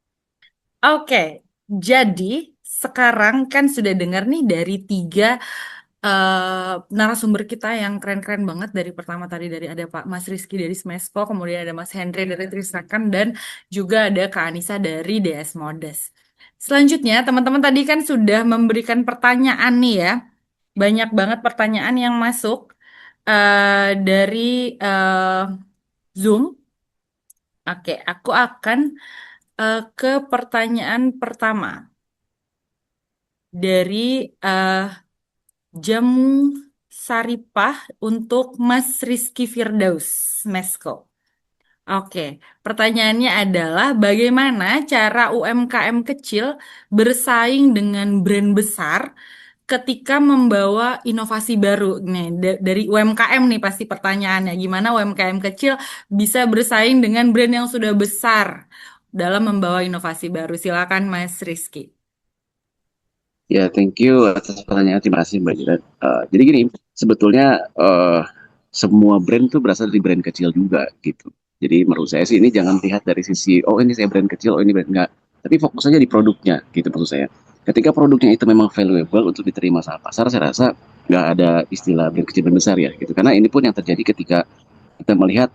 Oke, jadi sekarang kan sudah dengar nih dari tiga narasumber kita yang keren-keren banget. Dari pertama tadi dari ada Pak Mas Rizky dari Smesco, kemudian ada Mas Henry dari Trisakam, dan juga ada Kak Anissa dari DS Modes. Selanjutnya, teman-teman tadi kan sudah memberikan pertanyaan nih ya. Banyak banget pertanyaan yang masuk dari Zoom. Oke, aku akan ke pertanyaan pertama dari Jamu Saripah untuk Mas Rizky Firdaus, Mesko. Oke, pertanyaannya adalah bagaimana cara UMKM kecil bersaing dengan brand besar ketika membawa inovasi baru? Nih, dari UMKM nih pasti pertanyaannya, gimana UMKM kecil bisa bersaing dengan brand yang sudah besar dalam membawa inovasi baru? Silakan Mas Rizky. Ya, thank you atas pertanyaan. Terima kasih Mbak Jirat. Jadi gini, sebetulnya semua brand tuh berasal dari brand kecil juga gitu. Jadi menurut saya sih ini jangan lihat dari sisi, oh ini saya brand kecil, oh ini brand enggak. Tapi fokus aja di produknya gitu maksud saya. Ketika produknya itu memang valuable untuk diterima sama pasar, saya rasa nggak ada istilah brand kecil brand besar ya gitu. Karena ini pun yang terjadi ketika kita melihat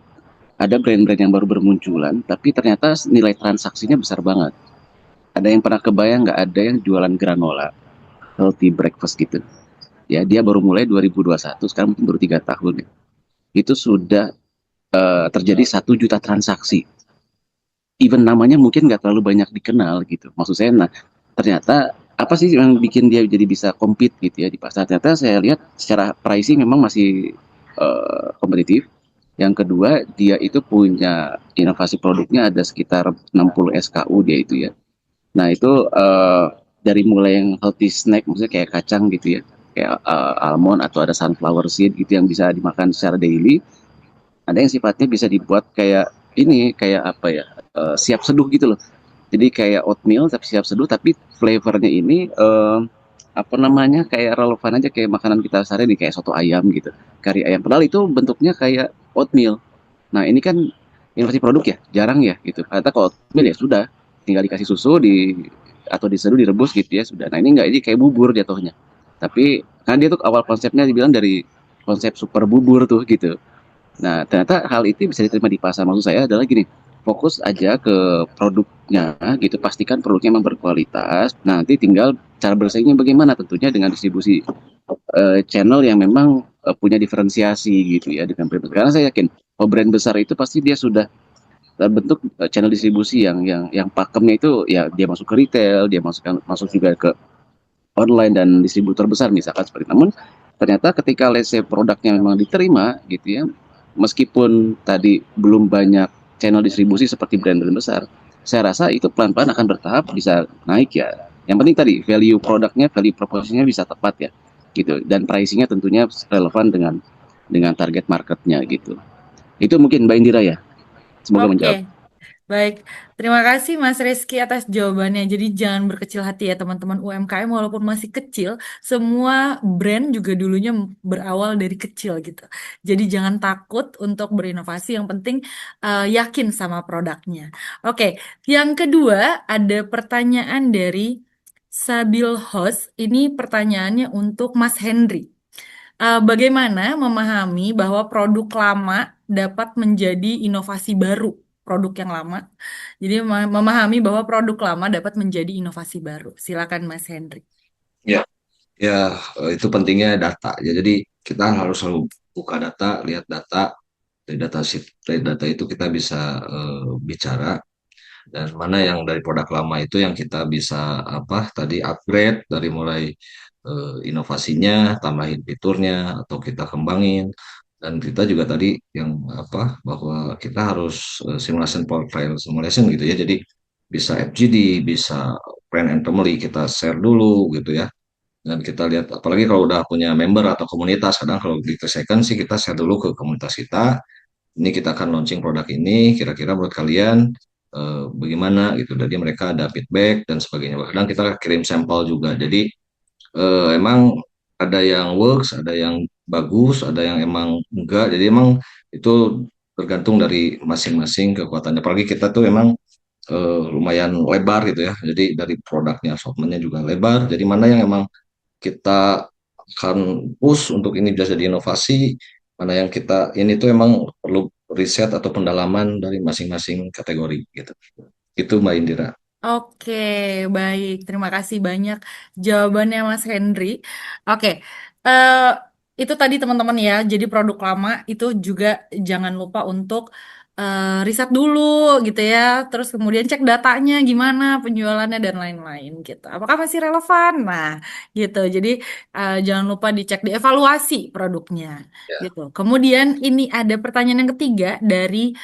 ada brand-brand yang baru bermunculan, tapi ternyata nilai transaksinya besar banget. Ada yang pernah kebayang nggak ada yang jualan granola, healthy breakfast gitu. Ya, dia baru mulai 2021, sekarang mungkin baru 3 tahun ya. Itu sudah terjadi 1 juta transaksi. Even namanya mungkin nggak terlalu banyak dikenal gitu. Maksud saya, nah ternyata apa sih yang bikin dia jadi bisa compete gitu ya di pasar? Ternyata saya lihat secara pricing memang masih kompetitif. Yang kedua, dia itu punya inovasi produknya ada sekitar 60 SKU dia itu ya. Nah itu dari mulai yang healthy snack, maksudnya kayak kacang gitu ya, kayak almond atau ada sunflower seed gitu yang bisa dimakan secara daily. Ada yang sifatnya bisa dibuat kayak ini, kayak apa ya, siap seduh gitu loh. Jadi kayak oatmeal tapi siap seduh, tapi flavornya ini apa namanya kayak relevan aja kayak makanan kita sehari nih, kayak soto ayam gitu, kari ayam. Padahal itu bentuknya kayak oatmeal. Nah ini kan inovasi produk ya, jarang ya gitu. Kata kalau oatmeal ya sudah, tinggal dikasih susu atau diseduh direbus gitu ya sudah. Nah ini enggak, ini kayak bubur jatuhnya. Tapi kan dia tuh awal konsepnya dibilang dari konsep super bubur tuh gitu. Nah, ternyata hal itu bisa diterima di pasar. Maksud saya adalah gini, fokus aja ke produknya gitu, pastikan produknya memang berkualitas. Nah, nanti tinggal cara bersaingnya bagaimana, tentunya dengan distribusi channel yang memang punya diferensiasi gitu ya dengan brand besar. Karena saya yakin, oh brand besar itu pasti dia sudah terbentuk channel distribusi yang pakemnya itu ya dia masuk ke retail, dia masuk juga ke online dan distributor besar misalkan seperti itu. Namun ternyata ketika let's say produknya memang diterima gitu ya, meskipun tadi belum banyak channel distribusi seperti brand-brand besar, saya rasa itu pelan-pelan akan bertahap bisa naik ya. Yang penting tadi value produknya, value propositionnya bisa tepat ya, gitu. Dan pricingnya tentunya relevan dengan target marketnya gitu. Itu mungkin Mbak Indira ya. Semoga Oke, menjawab. Baik, terima kasih Mas Rizky atas jawabannya. Jadi jangan berkecil hati ya teman-teman UMKM walaupun masih kecil, semua brand juga dulunya berawal dari kecil gitu. Jadi jangan takut untuk berinovasi, yang penting yakin sama produknya. Oke, yang kedua ada pertanyaan dari Sabil Host. Ini pertanyaannya untuk Mas Henry. Bagaimana memahami bahwa produk lama dapat menjadi inovasi baru, produk yang lama. Jadi memahami bahwa produk lama dapat menjadi inovasi baru. Silakan Mas Henry. Ya, ya, itu pentingnya data ya. Jadi kita harus selalu buka data, lihat data. Dari data itu kita bisa bicara, dan mana yang dari produk lama itu yang kita bisa apa tadi upgrade, dari mulai inovasinya, tambahin fiturnya atau kita kembangin. Dan kita juga tadi yang apa, bahwa kita harus simulation profile simulation gitu ya. Jadi bisa FGD, bisa friend and family kita share dulu gitu ya. Dan kita lihat, apalagi kalau udah punya member atau komunitas, kadang kalau di second sih kita share dulu ke komunitas kita, ini kita akan launching produk ini, kira-kira menurut kalian bagaimana gitu. Jadi mereka ada feedback dan sebagainya. Kadang kita kirim sampel juga. Jadi emang ada yang works, ada yang bagus, ada yang emang enggak. Jadi emang itu tergantung dari masing-masing kekuatannya. Apalagi kita tuh emang lumayan lebar gitu ya. Jadi dari produknya, assortmentnya juga lebar. Jadi mana yang emang kita akan push untuk ini bisa jadi inovasi, mana yang kita ini tuh emang perlu riset atau pendalaman dari masing-masing kategori gitu. Itu Mbak Indira. Oke, baik. Terima kasih banyak jawabannya Mas Henry. Oke, eh, itu tadi teman-teman ya. Jadi produk lama itu juga jangan lupa untuk riset dulu gitu ya. Terus kemudian cek datanya gimana, penjualannya dan lain-lain gitu. Apakah masih relevan? Nah, gitu. Jadi jangan lupa dicek, dievaluasi produknya gitu. Kemudian ini ada pertanyaan yang ketiga dari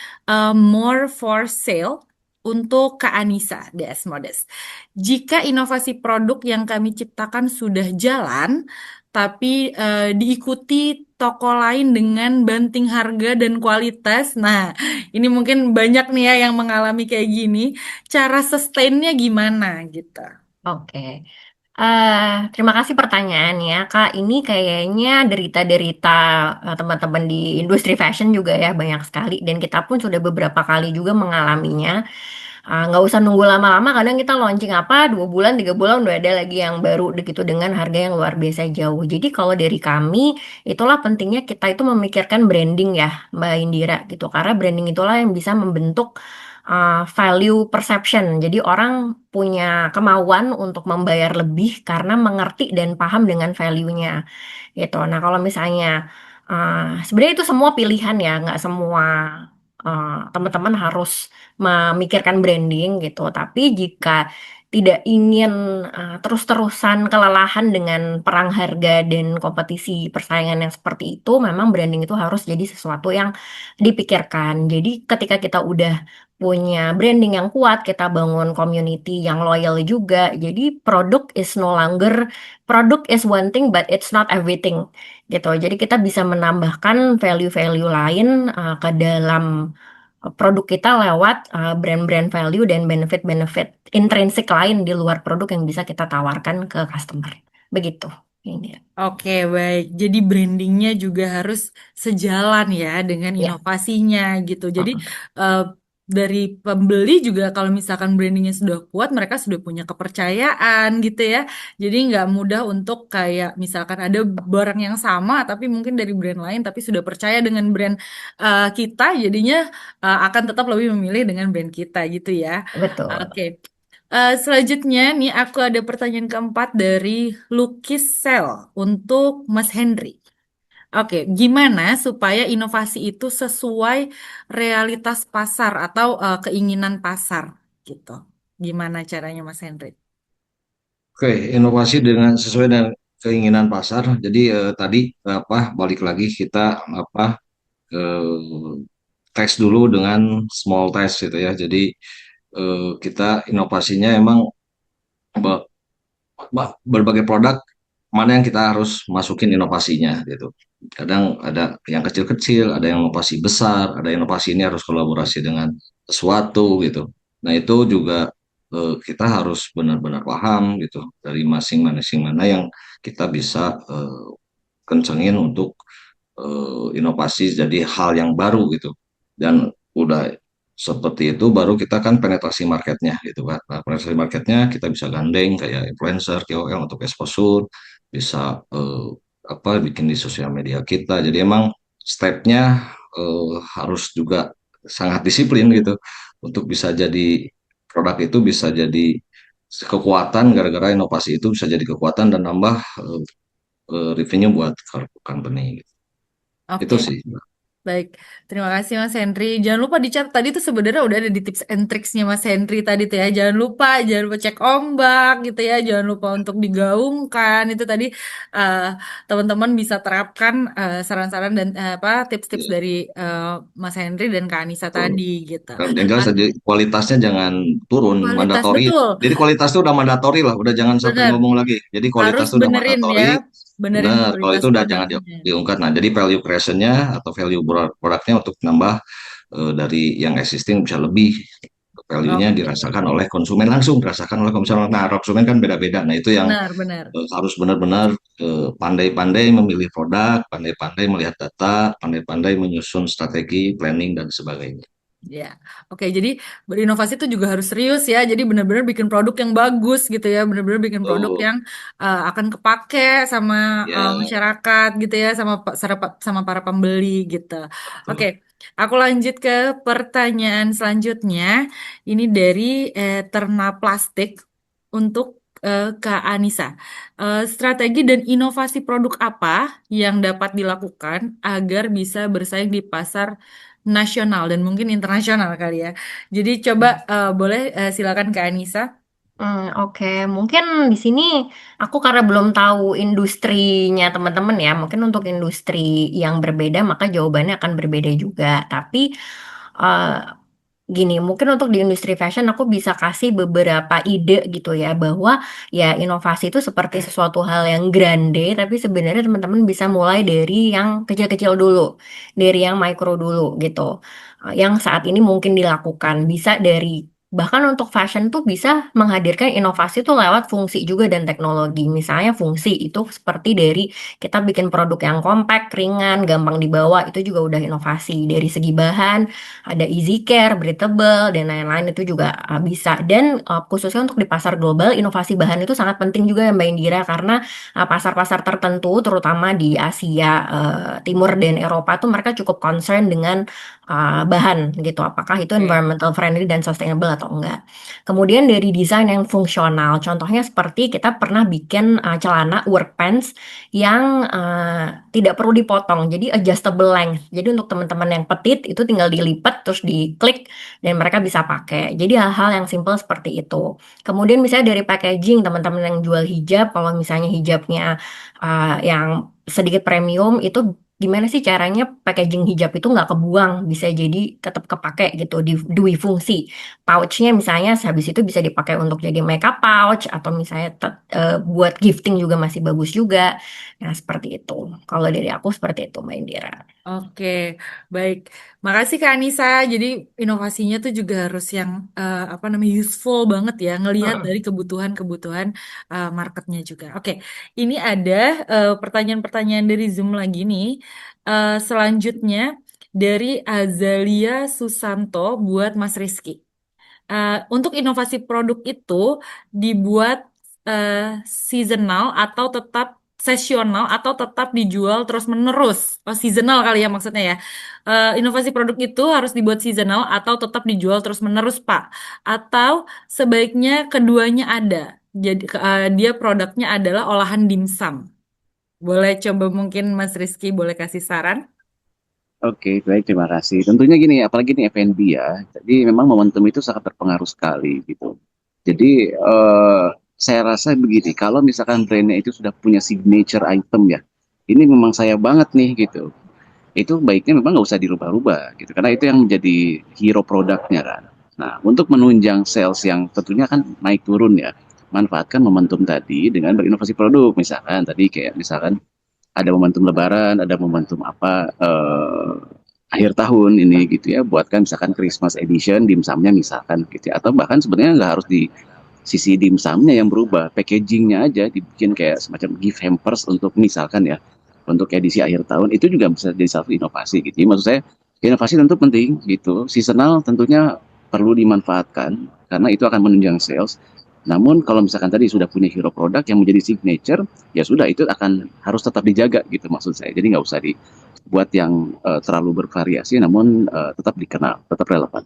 More for Sale untuk Kak Anissa DS Modest. Jika inovasi produk yang kami ciptakan sudah jalan, tapi diikuti toko lain dengan banting harga dan kualitas, nah ini mungkin banyak nih ya yang mengalami kayak gini. Cara sustainnya gimana gitu? Oke. Terima kasih pertanyaannya, Kak. Ini kayaknya derita-derita teman-teman di industri fashion juga ya banyak sekali, dan kita pun sudah beberapa kali juga mengalaminya. Nggak usah nunggu lama-lama, kadang kita launching apa 2 bulan 3 bulan udah ada lagi yang baru gitu dengan harga yang luar biasa jauh. Jadi kalau dari kami, itulah pentingnya kita itu memikirkan branding ya, Mbak Indira gitu, karena branding itulah yang bisa membentuk value perception. Jadi orang punya kemauan untuk membayar lebih karena mengerti dan paham dengan value-nya gitu. Nah, kalau misalnya sebenarnya itu semua pilihan ya, nggak semua teman-teman harus memikirkan branding gitu. Tapi jika tidak ingin terus-terusan kelelahan dengan perang harga dan kompetisi persaingan yang seperti itu, memang branding itu harus jadi sesuatu yang dipikirkan. Jadi ketika kita udah punya branding yang kuat, kita bangun community yang loyal juga. Jadi produk is one thing but it's not everything gitu. Jadi kita bisa menambahkan value-value lain ke dalam produk kita lewat brand-brand value dan benefit-benefit intrinsik lain di luar produk yang bisa kita tawarkan ke customer. Begitu. Ini. Oke, baik. Jadi brandingnya juga harus sejalan ya dengan Ya. inovasinya gitu. Jadi eh, dari pembeli juga kalau misalkan brandingnya sudah kuat, mereka sudah punya kepercayaan gitu ya. Jadi nggak mudah untuk kayak misalkan ada barang yang sama, tapi mungkin dari brand lain, tapi sudah percaya dengan brand kita, jadinya akan tetap lebih memilih dengan brand kita gitu ya. Betul. Oke. Selanjutnya nih aku ada pertanyaan keempat dari Lukis Sel untuk Mas Henry. Oke, gimana supaya inovasi itu sesuai realitas pasar atau keinginan pasar gitu? Gimana caranya Mas Henry? Oke, inovasi dengan sesuai dengan keinginan pasar. Jadi tadi apa, balik lagi kita apa, tes dulu dengan small test gitu ya. Jadi kita inovasinya emang berbagai produk, mana yang kita harus masukin inovasinya gitu. Kadang ada yang kecil-kecil, ada yang inovasi besar, ada inovasi ini harus kolaborasi dengan sesuatu gitu. Nah itu juga kita harus benar-benar paham gitu dari masing-masing mana yang kita bisa kencengin untuk inovasi jadi hal yang baru gitu. Dan udah seperti itu baru kita kan penetrasi marketnya gitu kan. Nah, penetrasi marketnya kita bisa gandeng kayak influencer, KOL untuk exposure, bisa bikin di sosial media kita. Jadi emang stepnya harus juga sangat disiplin gitu untuk bisa jadi produk itu bisa jadi kekuatan gara-gara inovasi itu bisa jadi kekuatan dan nambah revenue buat company gitu. Itu Oke. sih. Baik, terima kasih Mas Henry. Jangan lupa dicatat tadi tuh sebenarnya udah ada di tips and tricksnya Mas Henry tadi tuh ya. Jangan lupa cek ombak gitu ya. Jangan lupa untuk digaungkan itu tadi eh, teman-teman bisa terapkan saran-saran dan tips-tips Iya, dari Mas Henry dan Kak Anissa betul. tadi gitu. Yang jelas Ah, aja kualitasnya jangan turun, kualitas mandatori. betul, Jadi kualitasnya udah mandatori lah, udah jangan sampai benar. ngomong lagi. Jadi Harus kualitasnya udah benerin ya, mandatori, benerin benar. Kalau kualitas itu udah jangan produknya. diungkat. Nah, jadi value creation-nya atau value produknya untuk nambah dari yang existing bisa lebih value-nya Oke, dirasakan oleh konsumen langsung, dirasakan oleh konsumen. Nah, konsumen kan beda-beda. Nah, itu yang benar-benar. harus benar-benar pandai-pandai memilih produk, pandai-pandai melihat data, pandai-pandai menyusun strategi, planning dan sebagainya. Ya, oke. Jadi berinovasi itu juga harus serius ya. Jadi benar-benar bikin produk yang bagus gitu ya. Benar-benar bikin produk Tuh, yang akan kepake sama ya, masyarakat gitu ya, sama para pembeli gitu. Oke, betul. aku lanjut ke pertanyaan selanjutnya. Ini dari Terna Plastik untuk Kak Anissa. Strategi dan inovasi produk apa yang dapat dilakukan agar bisa bersaing di pasar nasional dan mungkin internasional kali ya. Jadi coba boleh silakan Kak Anissa. Oke, mungkin di sini aku karena belum tahu industrinya teman-teman ya, mungkin untuk industri yang berbeda maka jawabannya akan berbeda juga. Tapi eh, gini, mungkin untuk di industri fashion aku bisa kasih beberapa ide gitu ya, bahwa ya inovasi itu seperti sesuatu hal yang grande, tapi sebenarnya teman-teman bisa mulai dari yang kecil-kecil dulu, dari yang mikro dulu gitu. Yang saat ini mungkin dilakukan bisa dari bahkan untuk fashion tuh bisa menghadirkan inovasi tuh lewat fungsi juga dan teknologi. Misalnya fungsi itu seperti dari kita bikin produk yang compact, ringan, gampang dibawa, itu juga udah inovasi. Dari segi bahan, ada easy care, breathable, dan lain-lain itu juga bisa. Dan khususnya untuk di pasar global, inovasi bahan itu sangat penting juga ya Mbak Indira, karena pasar-pasar tertentu, terutama di Asia Timur dan Eropa tuh mereka cukup concern dengan bahan gitu, apakah itu Oke. environmental friendly dan sustainable atau enggak. Kemudian dari desain yang fungsional, contohnya seperti kita pernah bikin celana work pants yang tidak perlu dipotong, jadi adjustable length. Jadi untuk teman-teman yang petit itu tinggal dilipat terus diklik dan mereka bisa pakai. Jadi hal-hal yang simple seperti itu. Kemudian misalnya dari packaging, teman-teman yang jual hijab, kalau misalnya hijabnya yang sedikit premium itu gimana sih caranya packaging hijab itu nggak kebuang, bisa jadi tetap kepake gitu di dui fungsi. Pouchnya misalnya habis itu bisa dipakai untuk jadi makeup pouch atau misalnya buat gifting juga masih bagus juga. Nah, seperti itu. Kalau dari aku seperti itu, Mbak Indira. Oke, baik. Makasih Kak Anissa. Jadi inovasinya tuh juga harus yang useful banget ya, ngelihat dari kebutuhan-kebutuhan marketnya juga. Oke, ini ada pertanyaan-pertanyaan dari Zoom lagi nih. Selanjutnya dari Azalia Susanto buat Mas Rizky. Untuk inovasi produk itu dibuat seasonal atau tetap sesional atau tetap dijual terus-menerus. Oh, seasonal kali ya maksudnya ya. Inovasi produk itu harus dibuat seasonal atau tetap dijual terus-menerus, Pak. Atau sebaiknya keduanya ada. Jadi dia produknya adalah olahan dimsum. Boleh coba mungkin Mas Rizky boleh kasih saran? Oke, baik, terima kasih. Tentunya gini, apalagi ini F&B ya. Jadi memang momentum itu sangat berpengaruh sekali gitu. Jadi saya rasa begini, kalau misalkan brandnya itu sudah punya signature item ya, ini memang saya banget nih gitu. Itu baiknya memang nggak usah dirubah-rubah gitu, karena itu yang menjadi hero produknya kan. Nah, untuk menunjang sales yang tentunya kan naik turun ya, manfaatkan momentum tadi dengan berinovasi produk. Misalkan tadi kayak misalkan ada momentum Lebaran, ada momentum apa akhir tahun ini gitu ya, buatkan misalkan Christmas edition dimsumnya misalkan gitu ya. Atau bahkan sebenarnya nggak harus di sisi dimsumnya yang berubah, packagingnya aja dibikin kayak semacam gift hampers untuk misalkan ya, untuk edisi akhir tahun itu juga bisa jadi satu inovasi gitu. Jadi maksud saya inovasi tentu penting gitu, seasonal tentunya perlu dimanfaatkan karena itu akan menunjang sales. Namun kalau misalkan tadi sudah punya hero product yang menjadi signature, ya sudah itu akan harus tetap dijaga gitu maksud saya. Jadi nggak usah dibuat yang terlalu bervariasi, namun tetap dikenal, tetap relevan.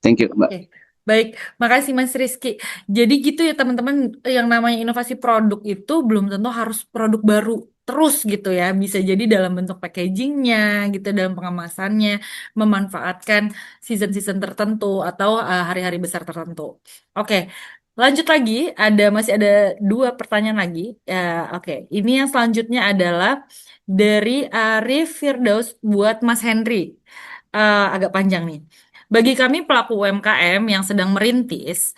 Thank you, Mbak. Oke, baik. Makasih Mas Rizky. Jadi gitu ya teman-teman, yang namanya inovasi produk itu belum tentu harus produk baru terus gitu ya. Bisa jadi dalam bentuk packagingnya gitu, dalam pengemasannya, memanfaatkan season-season tertentu atau hari-hari besar tertentu. Oke, lanjut lagi. Masih ada dua pertanyaan lagi. Ya, oke. Ini yang selanjutnya adalah dari Arif Firdaus buat Mas Henry. Agak panjang nih. Bagi kami pelaku UMKM yang sedang merintis,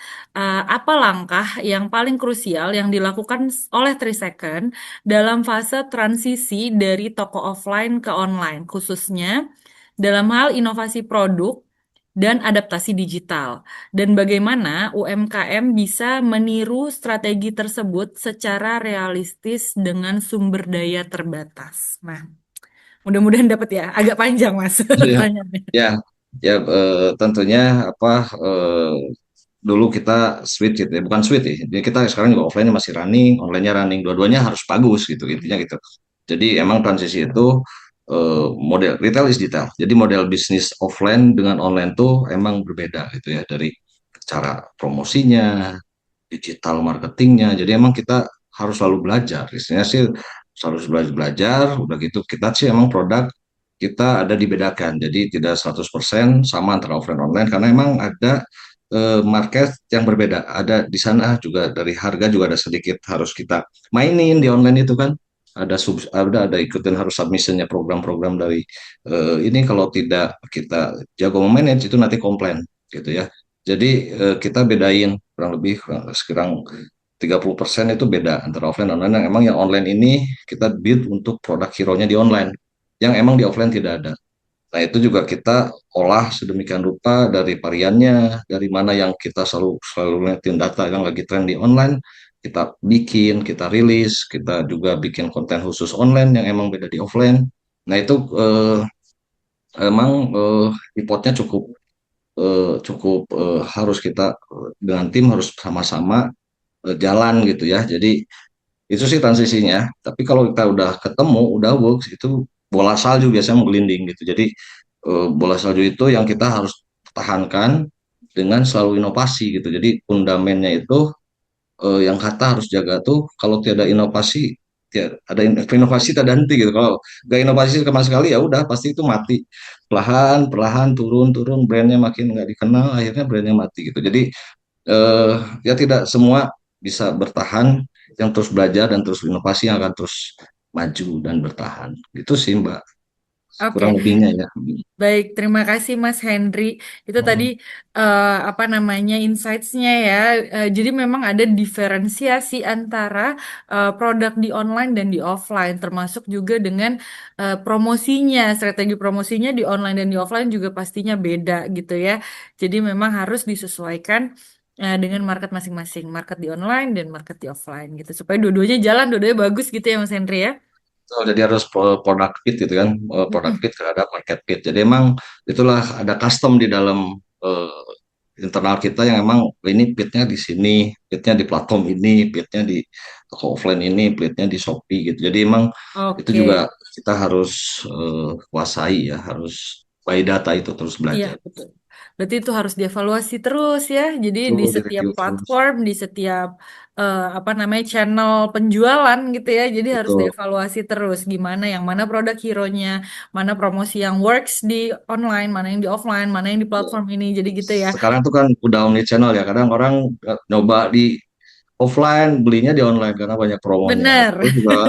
apa langkah yang paling krusial yang dilakukan oleh Trisecond dalam fase transisi dari toko offline ke online, khususnya dalam hal inovasi produk dan adaptasi digital, dan bagaimana UMKM bisa meniru strategi tersebut secara realistis dengan sumber daya terbatas. Nah, mudah-mudahan dapat ya, agak panjang Mas Ya, pertanyaannya. ya, ya, tentunya apa dulu kita switch gitu ya, bukan switch ya. Jadi kita sekarang juga offline masih running, online-nya running, dua-duanya harus bagus gitu intinya gitu. Jadi emang transisi itu model retail is detail. Jadi model bisnis offline dengan online tuh emang berbeda gitu ya dari cara promosinya, digital marketingnya. Jadi emang kita harus selalu belajar. Istilahnya sih harus belajar, udah gitu kita sih emang produk kita ada dibedakan. Jadi tidak 100% sama antara offline online karena emang ada market yang berbeda. Ada di sana juga dari harga juga ada sedikit harus kita mainin di online itu kan. Ada ikutin harus submissionnya program-program dari ini kalau tidak kita jago memanage itu nanti komplain gitu ya. Jadi kita bedain kurang lebih sekarang 30% itu beda antara offline dan online. Yang emang yang online ini kita build untuk produk hero-nya di online, yang emang di offline tidak ada. Nah itu juga kita olah sedemikian rupa dari variannya, dari mana yang kita selalu ngeliatin data yang lagi tren di online, kita bikin, kita rilis, kita juga bikin konten khusus online yang emang beda di offline. Nah itu emang reportnya cukup harus kita dengan tim harus sama-sama jalan gitu ya. Jadi itu sih transisinya. Tapi kalau kita udah ketemu, udah works itu bola salju biasanya menggelinding gitu. Jadi bola salju itu yang kita harus pertahankan dengan selalu inovasi gitu. Jadi fundamennya itu yang kata harus jaga tuh kalau tiada inovasi ada inovasi tak henti gitu. Kalau gak inovasi sama sekali ya udah pasti itu mati. Perlahan perlahan turun brandnya makin nggak dikenal akhirnya brandnya mati gitu. Jadi eh, ya tidak semua bisa bertahan, yang terus belajar dan terus inovasi yang akan terus maju dan bertahan gitu sih Mbak kurang Oke, lebihnya ya. baik, terima kasih Mas Henry. Itu tadi Hmm, apa namanya insights-nya ya. Jadi memang ada diferensiasi antara produk di online dan di offline, termasuk juga dengan promosinya, strategi promosinya di online dan di offline juga pastinya beda gitu ya. Jadi memang harus disesuaikan dengan market masing-masing, market di online dan market di offline gitu, supaya dua-duanya jalan, dua-duanya bagus gitu ya Mas Henry ya. so, jadi harus product fit gitu kan, product fit terhadap market fit. Jadi emang itulah ada custom di dalam internal kita yang emang ini pitnya di sini, pitnya di platform ini, pitnya di toko offline ini, pitnya di Shopee gitu. Jadi emang itu Oke. juga kita harus kuasai ya, harus by data itu terus Iya, belajar. betul. Berarti itu harus dievaluasi terus ya. Jadi di Itu setiap direview terus. platform, di setiap apa namanya channel penjualan gitu ya. Jadi harus Betul. dievaluasi terus gimana yang mana produk hero-nya, mana promosi yang works di online, mana yang di offline, mana yang di platform ini. Jadi gitu ya. Sekarang tuh kan udah omni channel ya. Kadang orang nyoba di offline, belinya di online karena banyak promonya. Benar. Terus juga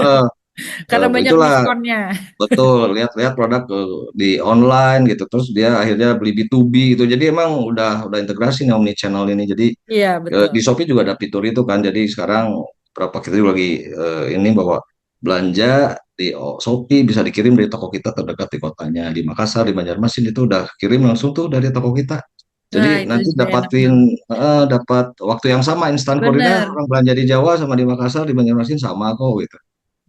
Karena banyak itulah diskonnya. betul lihat-lihat produk di online gitu. Terus dia akhirnya beli B2B gitu. Jadi emang udah integrasi nih omni channel ini. Jadi Iya, betul. di Shopee juga ada fitur itu kan. Jadi sekarang berapa kita juga lagi ini bahwa belanja di Shopee bisa dikirim dari toko kita terdekat di kotanya. Di Makassar, di Banjarmasin itu udah kirim langsung tuh dari toko kita. Nah, Jadi itu nanti juga enak dapatin banget. dapat waktu yang sama instan kurirnya Bener. orang belanja di Jawa sama di Makassar di Banjarmasin sama kok gitu.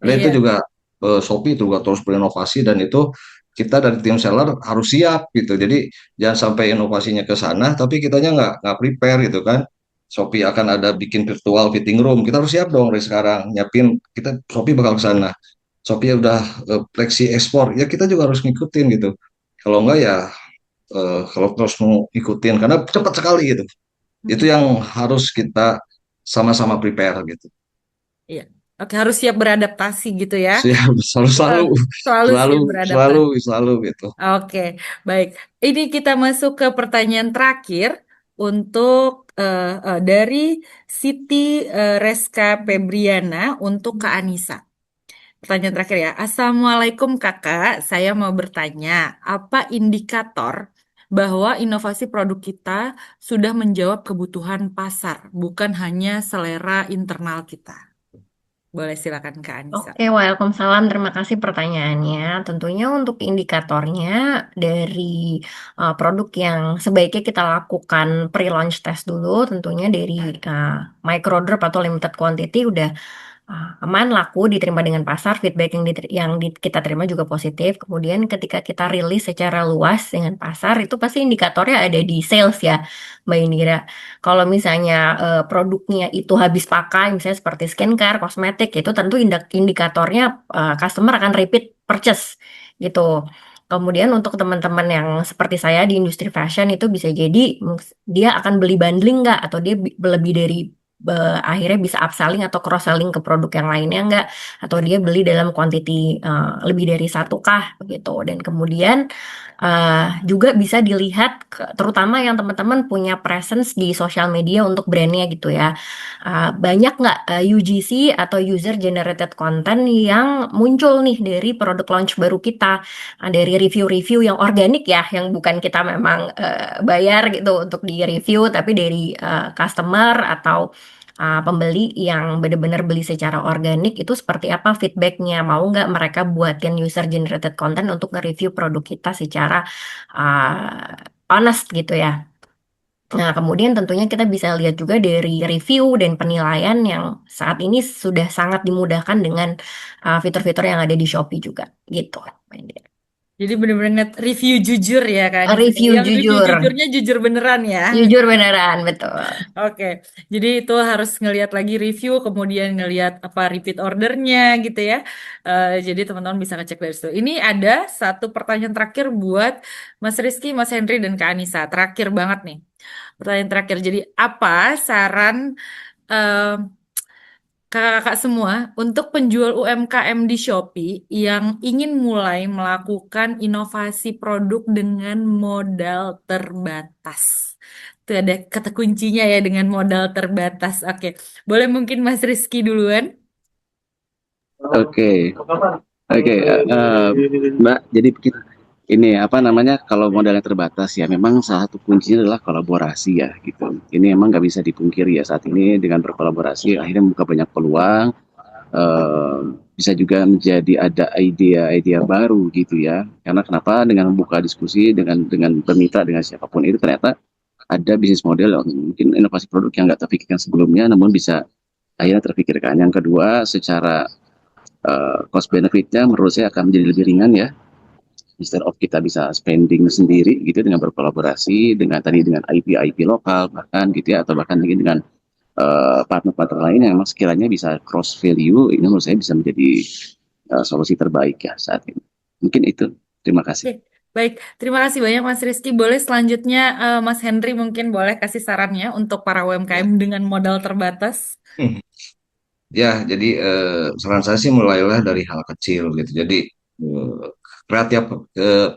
Dan itu Iya. juga Shopee juga terus berinovasi dan itu kita dari tim seller harus siap gitu. Jadi jangan sampai inovasinya ke sana tapi kitanya nggak prepare gitu kan. Shopee akan ada bikin virtual fitting room. Kita harus siap dong dari sekarang nyiapin kita Shopee bakal ke sana. Shopee udah fleksi ekspor ya kita juga harus ngikutin gitu. Kalau enggak ya kalau terus mau ikutin karena cepat sekali gitu. Itu Mm-mm. yang harus kita sama-sama prepare gitu. Iya. Oke, harus siap beradaptasi gitu ya. Siap, selalu Eh, selalu Selalu selalu siap selalu beradaptasi. selalu gitu. Oke, baik. Ini kita masuk ke pertanyaan terakhir untuk dari Siti Reska Febriana untuk Kak Anissa. Pertanyaan terakhir ya. Assalamualaikum Kakak, saya mau bertanya, apa indikator bahwa inovasi produk kita sudah menjawab kebutuhan pasar, bukan hanya selera internal kita? Boleh silakan Kak Anissa. Oke, Waalaikumsalam. Terima kasih pertanyaannya. Tentunya untuk indikatornya dari produk yang sebaiknya kita lakukan pre-launch test dulu, tentunya dari micro drop atau limited quantity udah aman, laku, diterima dengan pasar, feedback kita terima juga positif. Kemudian ketika kita rilis secara luas dengan pasar, itu pasti indikatornya ada di sales ya, Mbak Indira. Kalau misalnya produknya itu habis pakai, misalnya seperti skincare, kosmetik, itu tentu indikatornya customer akan repeat purchase gitu. Kemudian untuk teman-teman yang seperti saya di industri fashion itu bisa jadi dia akan beli bundling nggak atau dia lebih dari akhirnya bisa upselling atau cross selling ke produk yang lainnya nggak atau dia beli dalam quantity lebih dari satu kah begitu. Dan kemudian juga bisa dilihat terutama yang teman-teman punya presence di sosial media untuk brandnya gitu ya. Banyak nggak UGC atau user generated content yang muncul nih dari produk launch baru kita. Dari review-review yang organik ya, yang bukan kita memang bayar gitu untuk di review, tapi dari customer atau pembeli yang benar-benar beli secara organik itu seperti apa feedbacknya, mau nggak mereka buatin user generated content untuk nge-review produk kita secara honest gitu ya. Nah, kemudian tentunya kita bisa lihat juga dari review dan penilaian yang saat ini sudah sangat dimudahkan dengan fitur-fitur yang ada di Shopee juga gitu. Jadi benar-benar review jujur ya Kak Anissa. Review Yang review jujur, jujurnya jujur beneran ya. jujur beneran, betul. Oke, jadi itu harus ngelihat lagi review, kemudian ngelihat apa repeat ordernya gitu ya. Jadi teman-teman bisa ngecek dari situ. Ini ada satu pertanyaan terakhir buat Mas Rizky, Mas Henry, dan Kak Anissa. Terakhir banget nih. Pertanyaan terakhir. Jadi apa saran eh, kakak-kakak semua untuk penjual UMKM di Shopee yang ingin mulai melakukan inovasi produk dengan modal terbatas? Itu ada kata kuncinya ya dengan modal terbatas. Oke, boleh mungkin Mas Rizky duluan? Oke, oke, Mbak. Jadi ini apa namanya? Kalau modalnya terbatas ya, memang salah satu kuncinya adalah kolaborasi ya, gitu. Ini emang nggak bisa dipungkiri ya saat ini dengan berkolaborasi akhirnya membuka banyak peluang. eh, Bisa juga menjadi ada ide-ide baru gitu ya. Karena kenapa? Dengan membuka diskusi dengan bermitra dengan siapapun itu ternyata ada bisnis model yang mungkin inovasi produk yang nggak terpikirkan sebelumnya, namun bisa akhirnya terpikirkan. Yang kedua, secara cost benefitnya menurut saya akan menjadi lebih ringan ya, instead of kita bisa spending sendiri gitu dengan berkolaborasi dengan tadi dengan IP lokal bahkan gitu ya, atau bahkan lagi dengan partner-partner lain yang memang sekiranya bisa cross value, ini menurut saya bisa menjadi solusi terbaik ya saat ini. Mungkin itu. Terima kasih. Oke, baik. Terima kasih banyak Mas Rizky. Boleh selanjutnya Mas Henry mungkin boleh kasih sarannya untuk para Ya. UMKM dengan modal terbatas? Ya, jadi saran saya sih mulailah dari hal kecil gitu. Jadi eh, kreatif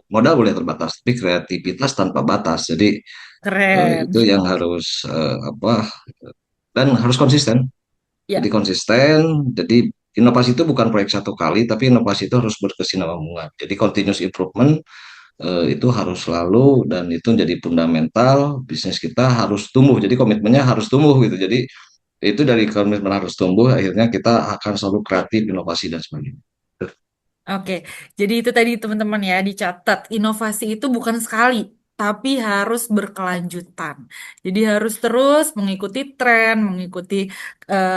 modal boleh terbatas, tapi kreativitas tanpa batas. Jadi Keren. itu yang harus apa dan harus konsisten. Jadi Ya. konsisten. Jadi inovasi itu bukan proyek satu kali, tapi inovasi itu harus berkesinambungan. Jadi continuous improvement itu harus selalu dan itu jadi fundamental bisnis kita harus tumbuh. Jadi komitmennya harus tumbuh gitu. Jadi itu dari komitmen harus tumbuh, akhirnya kita akan selalu kreatif, inovasi dan sebagainya. Oke, jadi itu tadi teman-teman ya dicatat. Inovasi itu bukan sekali, tapi harus berkelanjutan. Jadi harus terus mengikuti tren, mengikuti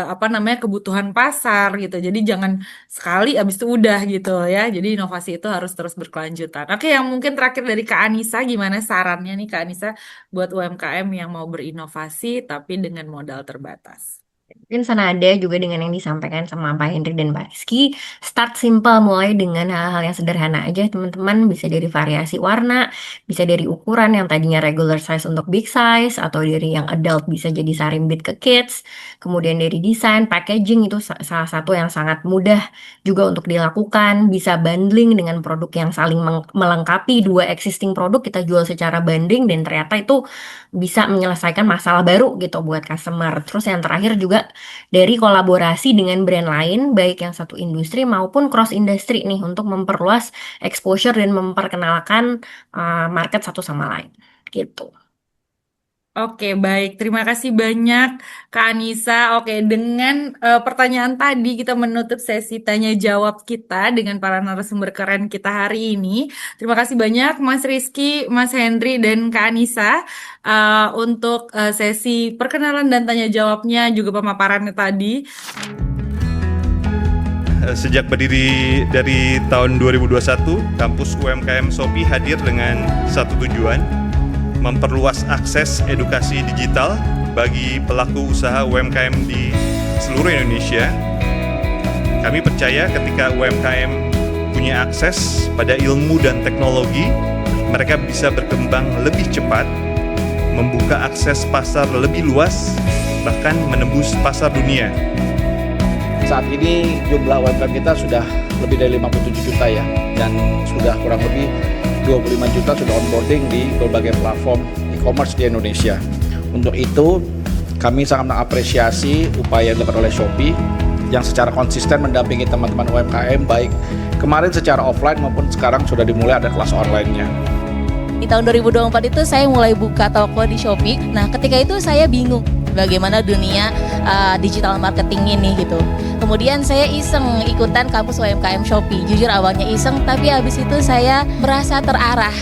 apa namanya kebutuhan pasar gitu. Jadi jangan sekali habis itu udah gitu ya. Jadi inovasi itu harus terus berkelanjutan. Oke, yang mungkin terakhir dari Kak Anissa, gimana sarannya nih Kak Anissa buat UMKM yang mau berinovasi tapi dengan modal terbatas? Mungkin senada juga dengan yang disampaikan sama Pak Hendrik dan Pak Rizky. Start simple, mulai dengan hal-hal yang sederhana aja teman-teman. Bisa dari variasi warna, bisa dari ukuran yang tadinya regular size untuk big size, atau dari yang adult bisa jadi sarimbit ke kids. Kemudian dari desain, packaging itu salah satu yang sangat mudah juga untuk dilakukan. Bisa bundling dengan produk yang saling melengkapi dua existing produk, kita jual secara bundling dan ternyata itu bisa menyelesaikan masalah baru gitu buat customer. Terus yang terakhir juga dari kolaborasi dengan brand lain, baik yang satu industri maupun cross industri nih untuk memperluas exposure dan memperkenalkan market satu sama lain. Gitu. Oke, baik. Terima kasih banyak, Kak Anissa. Oke, dengan pertanyaan tadi kita menutup sesi tanya jawab kita dengan para narasumber keren kita hari ini. Terima kasih banyak, Mas Rizky, Mas Henry, dan Kak Anissa untuk sesi perkenalan dan tanya jawabnya juga pemaparannya tadi. Sejak berdiri dari tahun 2021, kampus UMKM Shopee hadir dengan satu tujuan, memperluas akses edukasi digital bagi pelaku usaha UMKM di seluruh Indonesia. Kami percaya ketika UMKM punya akses pada ilmu dan teknologi, mereka bisa berkembang lebih cepat, membuka akses pasar lebih luas, bahkan menembus pasar dunia. Saat ini jumlah UMKM kita sudah lebih dari 57 juta ya, dan sudah kurang lebih 25 juta sudah onboarding di berbagai platform e-commerce di Indonesia. Untuk itu, kami sangat mengapresiasi upaya yang dilakukan oleh Shopee yang secara konsisten mendampingi teman-teman UMKM, baik kemarin secara offline maupun sekarang sudah dimulai ada kelas online-nya. Di tahun 2024 itu saya mulai buka toko di Shopee. Nah, ketika itu saya bingung bagaimana dunia digital marketing ini gitu. Kemudian saya iseng ikutan kampus UMKM Shopee. Jujur awalnya iseng, tapi habis itu saya merasa terarah